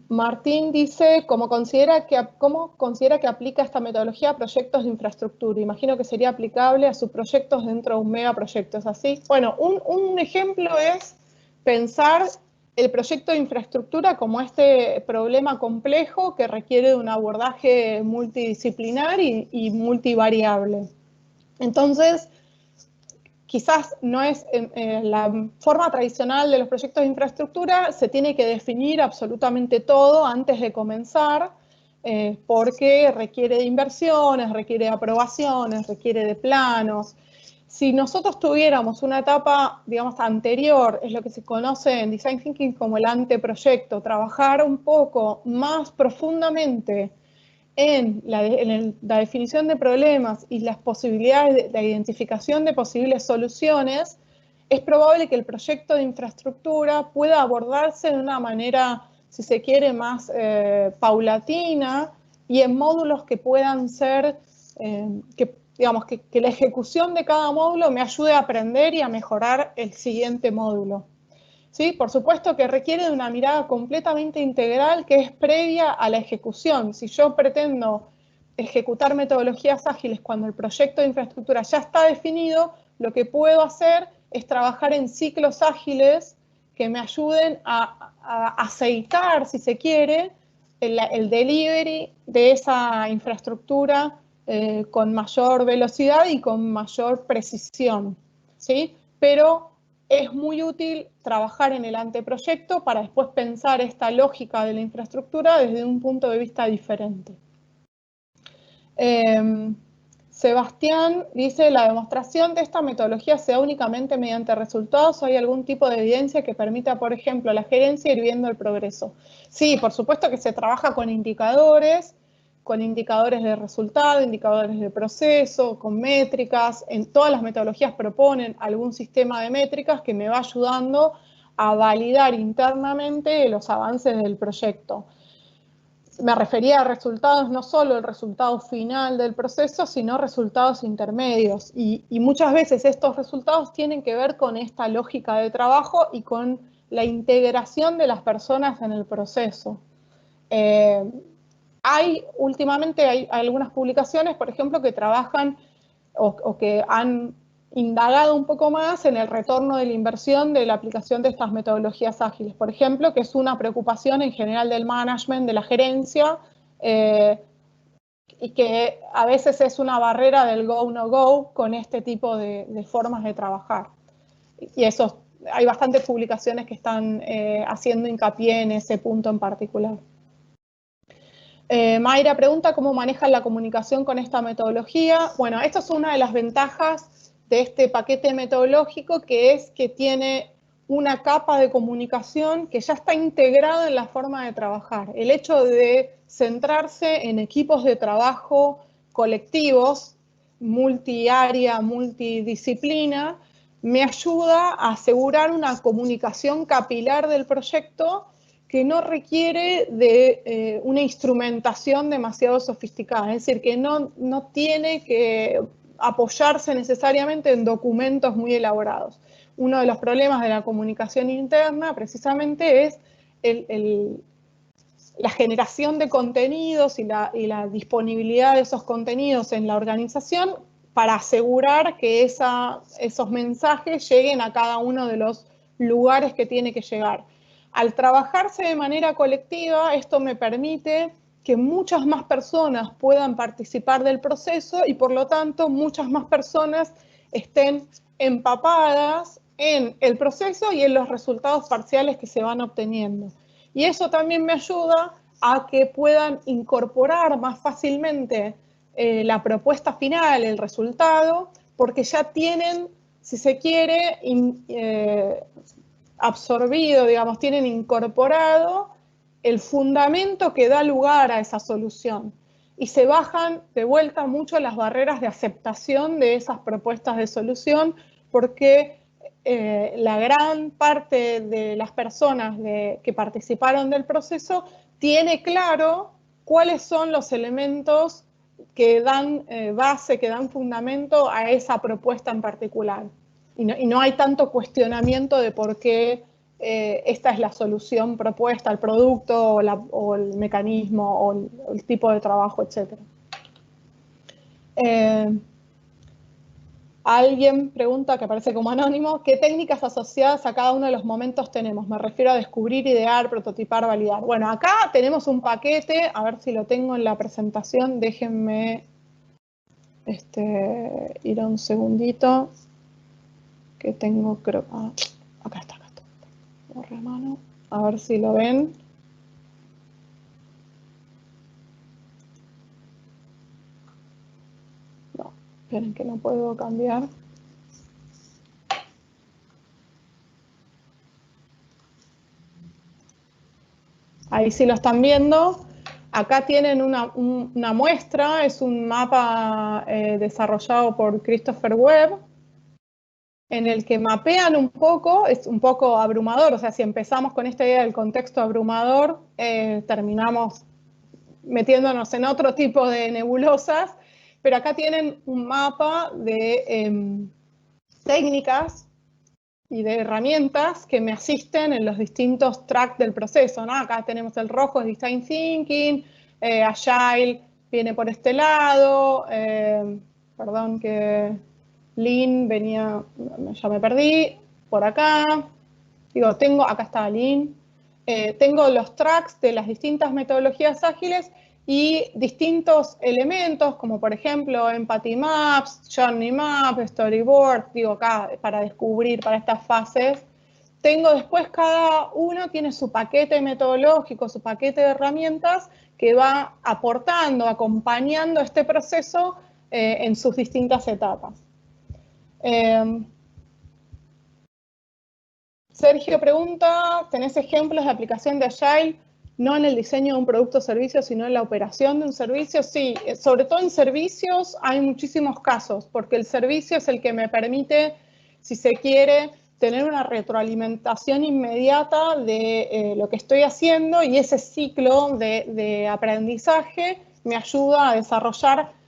Martín dice, ¿cómo considera que aplica esta metodología a proyectos de infraestructura? Imagino que sería aplicable a sus proyectos dentro de un megaproyecto, ¿es así? Bueno, un ejemplo es pensar el proyecto de infraestructura como este problema complejo que requiere de un abordaje multidisciplinar y multivariable. Entonces, quizás no es la forma tradicional de los proyectos de infraestructura, se tiene que definir absolutamente todo antes de comenzar, porque requiere de inversiones, requiere de aprobaciones, requiere de planos. Si nosotros tuviéramos una etapa, digamos, anterior, es lo que se conoce en Design Thinking como el anteproyecto, trabajar un poco más profundamente en la definición de problemas y las posibilidades de la identificación de posibles soluciones, es probable que el proyecto de infraestructura pueda abordarse de una manera, si se quiere, más paulatina y en módulos que puedan ser, digamos, que la ejecución de cada módulo me ayude a aprender y a mejorar el siguiente módulo. ¿Sí? Por supuesto que requiere de una mirada completamente integral que es previa a la ejecución. Si yo pretendo ejecutar metodologías ágiles cuando el proyecto de infraestructura ya está definido, lo que puedo hacer es trabajar en ciclos ágiles que me ayuden a aceitar, si se quiere, el delivery de esa infraestructura con mayor velocidad y con mayor precisión, ¿sí? Pero es muy útil trabajar en el anteproyecto para después pensar esta lógica de la infraestructura desde un punto de vista diferente. Sebastián dice, ¿la demostración de esta metodología se da únicamente mediante resultados o hay algún tipo de evidencia que permita, por ejemplo, a la gerencia ir viendo el progreso? Sí, por supuesto que se trabaja con indicadores de resultado, indicadores de proceso, con métricas. En todas las metodologías proponen algún sistema de métricas que me va ayudando a validar internamente los avances del proyecto. Me refería a resultados, no solo el resultado final del proceso, sino resultados intermedios. Y muchas veces estos resultados tienen que ver con esta lógica de trabajo y con la integración de las personas en el proceso. Últimamente hay algunas publicaciones, por ejemplo, que trabajan o que han indagado un poco más en el retorno de la inversión de la aplicación de estas metodologías ágiles, por ejemplo, que es una preocupación en general del management, de la gerencia, y que a veces es una barrera del go, no go con este tipo de formas de trabajar. Y eso, hay bastantes publicaciones que están haciendo hincapié en ese punto en particular. Mayra pregunta cómo manejan la comunicación con esta metodología. Bueno, esta es una de las ventajas de este paquete metodológico, que es que tiene una capa de comunicación que ya está integrada en la forma de trabajar. El hecho de centrarse en equipos de trabajo colectivos, multiárea, multidisciplina, me ayuda a asegurar una comunicación capilar del proyecto que no requiere de una instrumentación demasiado sofisticada, es decir, que no tiene que apoyarse necesariamente en documentos muy elaborados. Uno de los problemas de la comunicación interna precisamente es la generación de contenidos y la disponibilidad de esos contenidos en la organización para asegurar que esos mensajes lleguen a cada uno de los lugares que tiene que llegar. Al trabajarse de manera colectiva, esto me permite que muchas más personas puedan participar del proceso y por lo tanto muchas más personas estén empapadas en el proceso y en los resultados parciales que se van obteniendo. Y eso también me ayuda a que puedan incorporar más fácilmente la propuesta final, el resultado, porque ya tienen, si se quiere, absorbido, digamos, tienen incorporado el fundamento que da lugar a esa solución. Y se bajan de vuelta mucho las barreras de aceptación de esas propuestas de solución, porque la gran parte de las personas que participaron del proceso tiene claro cuáles son los elementos que dan base, que dan fundamento a esa propuesta en particular. Y no hay tanto cuestionamiento de por qué esta es la solución propuesta, el producto o el mecanismo o el tipo de trabajo, etc. Alguien pregunta, que aparece como anónimo, ¿qué técnicas asociadas a cada uno de los momentos tenemos? Me refiero a descubrir, idear, prototipar, validar. Bueno, acá tenemos un paquete, a ver si lo tengo en la presentación, déjenme ir un segundito, que tengo, creo, acá está. Borre a mano, a ver si lo ven. No, esperen que no puedo cambiar. Ahí sí lo están viendo. Acá tienen una muestra, es un mapa desarrollado por Christopher Webb, en el que mapean un poco, es un poco abrumador, o sea, si empezamos con esta idea del contexto abrumador, terminamos metiéndonos en otro tipo de nebulosas, pero acá tienen un mapa de técnicas y de herramientas que me asisten en los distintos tracks del proceso, ¿no? Acá tenemos el rojo, es Design Thinking, Agile viene por este lado, perdón que Lean venía, ya me perdí, por acá, digo, acá está Lean, tengo los tracks de las distintas metodologías ágiles y distintos elementos, como por ejemplo Empathy Maps, Journey Map, Storyboard, digo acá para descubrir para estas fases. Tengo después, cada uno tiene su paquete metodológico, su paquete de herramientas que va aportando, acompañando este proceso en sus distintas etapas. Sergio pregunta, ¿tenés ejemplos de aplicación de Agile, no en el diseño de un producto o servicio, sino en la operación de un servicio? Sí, sobre todo en servicios hay muchísimos casos, porque el servicio es el que me permite, si se quiere, tener una retroalimentación inmediata de lo que estoy haciendo, y ese ciclo de aprendizaje me ayuda a desarrollar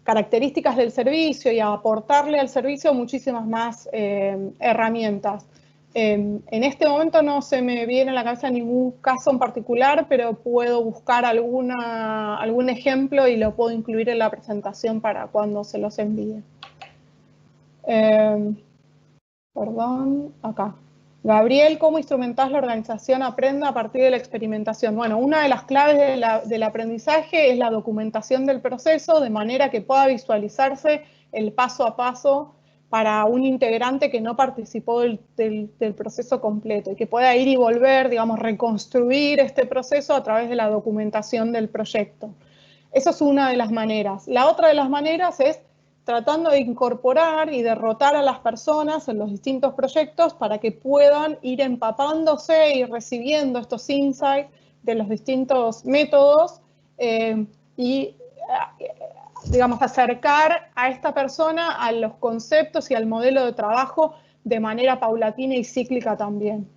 características del servicio y a aportarle al servicio muchísimas más herramientas. En este momento no se me viene a la cabeza ningún caso en particular, pero puedo buscar algún ejemplo y lo puedo incluir en la presentación para cuando se los envíe. Perdón, acá. Gabriel, ¿cómo instrumentás la organización aprenda a partir de la experimentación? Bueno, una de las claves del aprendizaje es la documentación del proceso, de manera que pueda visualizarse el paso a paso para un integrante que no participó del proceso completo y que pueda ir y volver, digamos, reconstruir este proceso a través de la documentación del proyecto. Esa es una de las maneras. La otra de las maneras es tratando de incorporar y derrotar a las personas en los distintos proyectos para que puedan ir empapándose y recibiendo estos insights de los distintos métodos y digamos, acercar a esta persona a los conceptos y al modelo de trabajo de manera paulatina y cíclica también.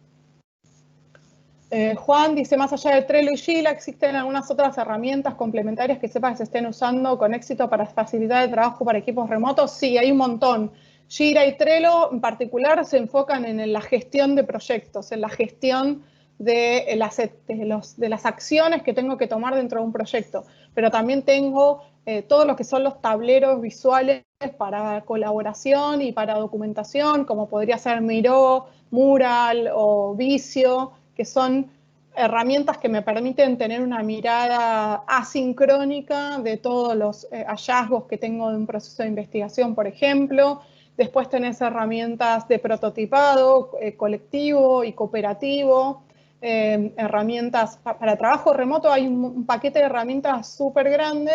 Juan dice, más allá de Trello y Jira, ¿existen algunas otras herramientas complementarias que sepas que se estén usando con éxito para facilitar el trabajo para equipos remotos? Sí, hay un montón. Jira y Trello en particular se enfocan en la gestión de proyectos, en la gestión de las acciones que tengo que tomar dentro de un proyecto. Pero también tengo todo lo que son los tableros visuales para colaboración y para documentación, como podría ser Miro, Mural o Visio, que son herramientas que me permiten tener una mirada asincrónica de todos los hallazgos que tengo de un proceso de investigación, por ejemplo. Después tenés herramientas de prototipado colectivo y cooperativo, herramientas para trabajo remoto. Hay un paquete de herramientas súper grande.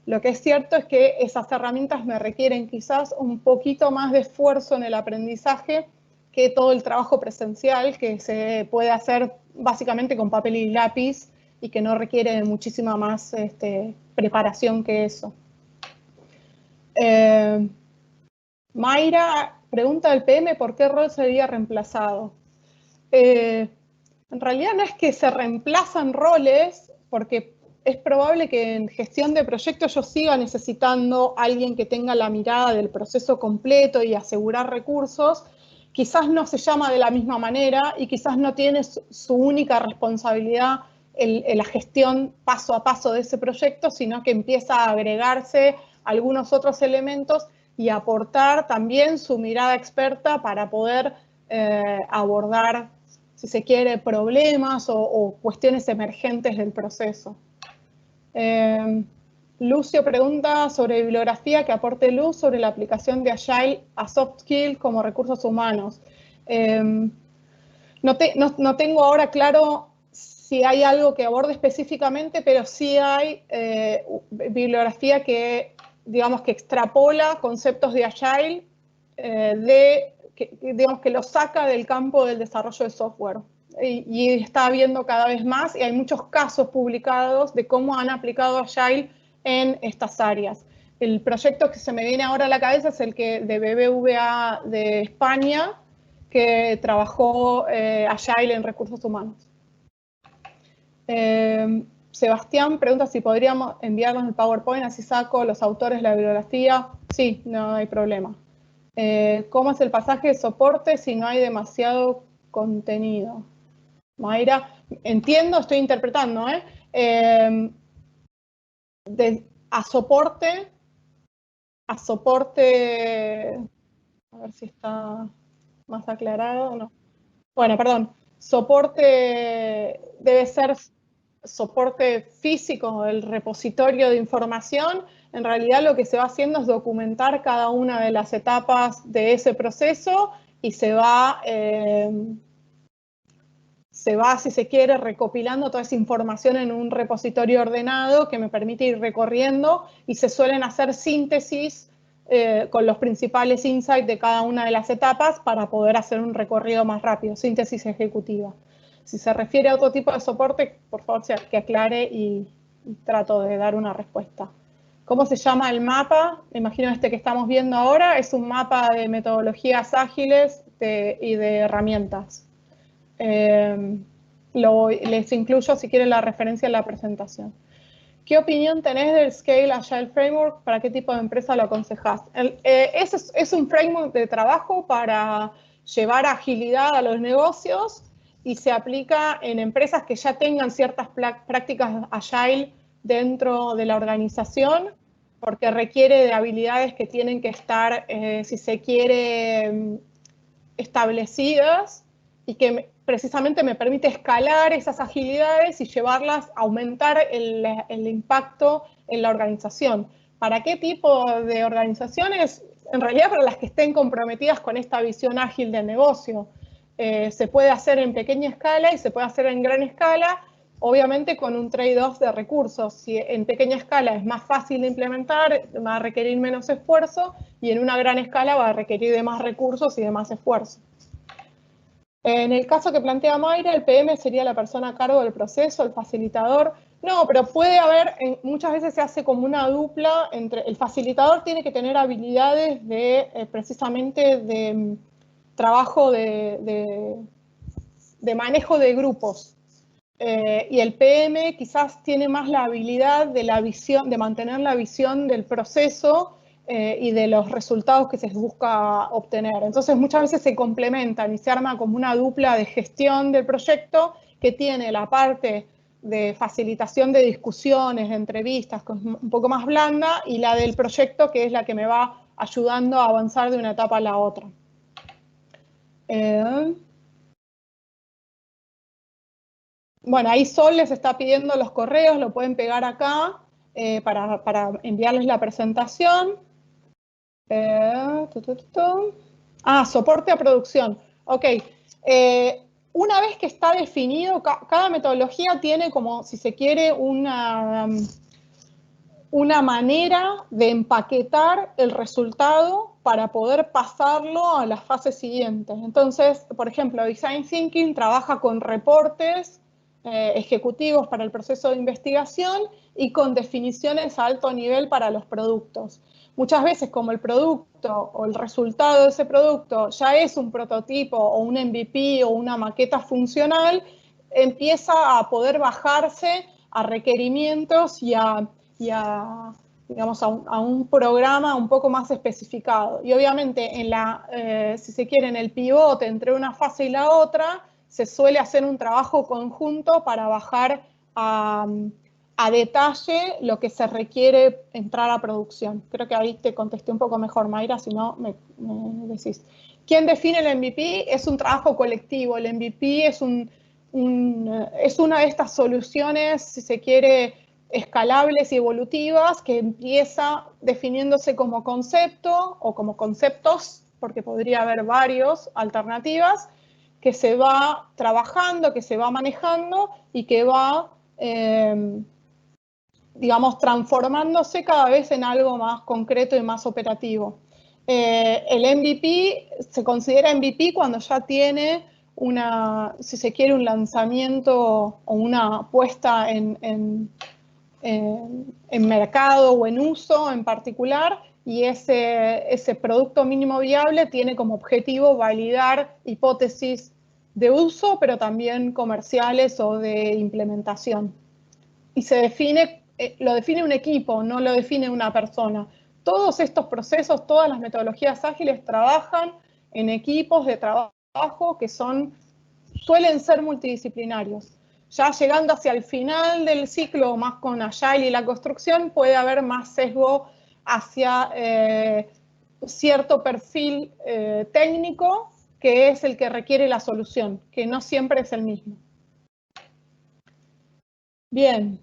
Lo que es cierto es que esas herramientas me requieren quizás un poquito más de esfuerzo en el aprendizaje que todo el trabajo presencial que se puede hacer básicamente con papel y lápiz y que no requiere muchísima más preparación que eso. Mayra pregunta del PM por qué rol sería reemplazado. En realidad no es que se reemplazan roles, porque es probable que en gestión de proyectos yo siga necesitando a alguien que tenga la mirada del proceso completo y asegurar recursos. Quizás no se llama de la misma manera y quizás no tiene su única responsabilidad en la gestión paso a paso de ese proyecto, sino que empieza a agregarse algunos otros elementos y aportar también su mirada experta para poder abordar, si se quiere, problemas o cuestiones emergentes del proceso. Lucio pregunta sobre bibliografía que aporte luz sobre la aplicación de Agile a soft skills como recursos humanos. No tengo ahora claro si hay algo que aborde específicamente, pero sí hay bibliografía que, digamos, que extrapola conceptos de Agile, digamos, que lo saca del campo del desarrollo de software. Y está habiendo cada vez más, y hay muchos casos publicados de cómo han aplicado Agile en estas áreas. El proyecto que se me viene ahora a la cabeza es el de BBVA de España, que trabajó Agile en recursos humanos. Sebastián pregunta si podríamos enviarnos el PowerPoint, así saco los autores, la bibliografía. Sí, no hay problema. ¿Cómo es el pasaje de soporte si no hay demasiado contenido? Mayra, entiendo, estoy interpretando, a soporte, a ver si está más aclarado o no. Bueno, perdón, soporte debe ser soporte físico del repositorio de información. En realidad lo que se va haciendo es documentar cada una de las etapas de ese proceso y se va, si se quiere, recopilando toda esa información en un repositorio ordenado que me permite ir recorriendo y se suelen hacer síntesis con los principales insights de cada una de las etapas para poder hacer un recorrido más rápido, síntesis ejecutiva. Si se refiere a otro tipo de soporte, por favor que aclare y trato de dar una respuesta. ¿Cómo se llama el mapa? Me imagino que estamos viendo ahora es un mapa de metodologías ágiles y de herramientas. Les incluyo, si quieren, la referencia en la presentación. ¿Qué opinión tenés del Scale Agile Framework? ¿Para qué tipo de empresa lo aconsejás? Es un framework de trabajo para llevar agilidad a los negocios y se aplica en empresas que ya tengan ciertas prácticas Agile dentro de la organización, porque requiere de habilidades que tienen que estar, si se quiere, establecidas y que precisamente me permite escalar esas agilidades y llevarlas a aumentar el impacto en la organización. ¿Para qué tipo de organizaciones? en realidad para las que estén comprometidas con esta visión ágil del negocio. Se puede hacer en pequeña escala y se puede hacer en gran escala, obviamente con un trade-off de recursos. Si en pequeña escala es más fácil de implementar, va a requerir menos esfuerzo, y en una gran escala va a requerir de más recursos y de más esfuerzo. En el caso que plantea Mayra, el PM sería la persona a cargo del proceso, el facilitador. No, pero puede haber, muchas veces se hace como una dupla entre, el facilitador tiene que tener habilidades de, precisamente de trabajo de manejo de grupos. Y el PM quizás tiene más la habilidad de la visión, de mantener la visión del proceso y de los resultados que se busca obtener. Entonces muchas veces se complementan y se arma como una dupla de gestión del proyecto que tiene la parte de facilitación de discusiones, de entrevistas, que es un poco más blanda, y la del proyecto, que es la que me va ayudando a avanzar de una etapa a la otra. Bueno, ahí Sol les está pidiendo los correos, lo pueden pegar acá para enviarles la presentación. Soporte a producción. Ok. Una vez que está definido, cada metodología tiene como, si se quiere, una manera de empaquetar el resultado para poder pasarlo a las fases siguientes. Entonces, por ejemplo, Design Thinking trabaja con reportes ejecutivos para el proceso de investigación y con definiciones a alto nivel para los productos. Muchas veces, como el producto o el resultado de ese producto ya es un prototipo o un MVP o una maqueta funcional, empieza a poder bajarse a requerimientos y a digamos, a un programa un poco más especificado. Y obviamente, si se quiere, en el pivote entre una fase y la otra, se suele hacer un trabajo conjunto para bajar a detalle lo que se requiere entrar a producción. Creo que ahí te contesté un poco mejor, Mayra, si no me decís. ¿Quién define el MVP? Es un trabajo colectivo. El MVP es una de estas soluciones, si se quiere, escalables y evolutivas, que empieza definiéndose como concepto o como conceptos, porque podría haber varias alternativas, que se va trabajando, que se va manejando y que va, digamos, transformándose cada vez en algo más concreto y más operativo. El MVP se considera MVP cuando ya tiene si se quiere, un lanzamiento o una puesta en mercado o en uso en particular, y ese producto mínimo viable tiene como objetivo validar hipótesis de uso, pero también comerciales o de implementación. Y lo define un equipo, no lo define una persona. Todos estos procesos, todas las metodologías ágiles trabajan en equipos de trabajo que suelen ser multidisciplinarios. Ya llegando hacia el final del ciclo, más con Agile y la construcción, puede haber más sesgo hacia cierto perfil técnico, que es el que requiere la solución, que no siempre es el mismo. Bien.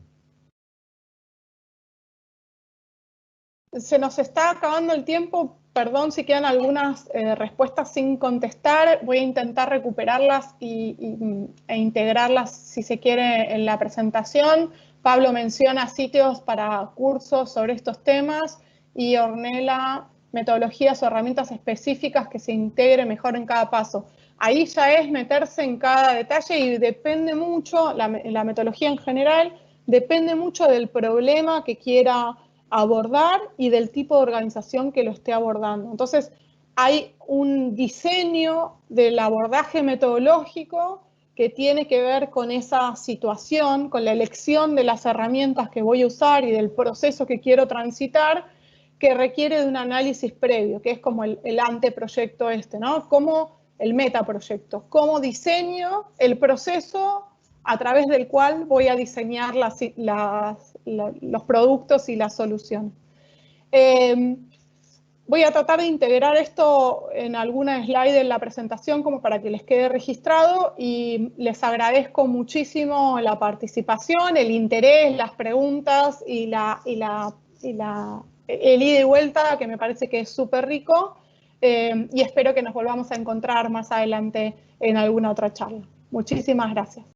Se nos está acabando el tiempo. Perdón si quedan algunas respuestas sin contestar. Voy a intentar recuperarlas e integrarlas, si se quiere, en la presentación. Pablo menciona sitios para cursos sobre estos temas, y Ornella, metodologías o herramientas específicas que se integre mejor en cada paso. Ahí ya es meterse en cada detalle, y depende mucho, la metodología en general, depende mucho del problema que quiera abordar y del tipo de organización que lo esté abordando. Entonces, hay un diseño del abordaje metodológico que tiene que ver con esa situación, con la elección de las herramientas que voy a usar y del proceso que quiero transitar, que requiere de un análisis previo, que es como el anteproyecto ¿no? Como el metaproyecto. Cómo diseño el proceso a través del cual voy a diseñar los productos y la solución. Voy a tratar de integrar esto en alguna slide de la presentación como para que les quede registrado, y les agradezco muchísimo la participación, el interés, las preguntas y la el ida y vuelta, que me parece que es súper rico, y espero que nos volvamos a encontrar más adelante en alguna otra charla. Muchísimas gracias.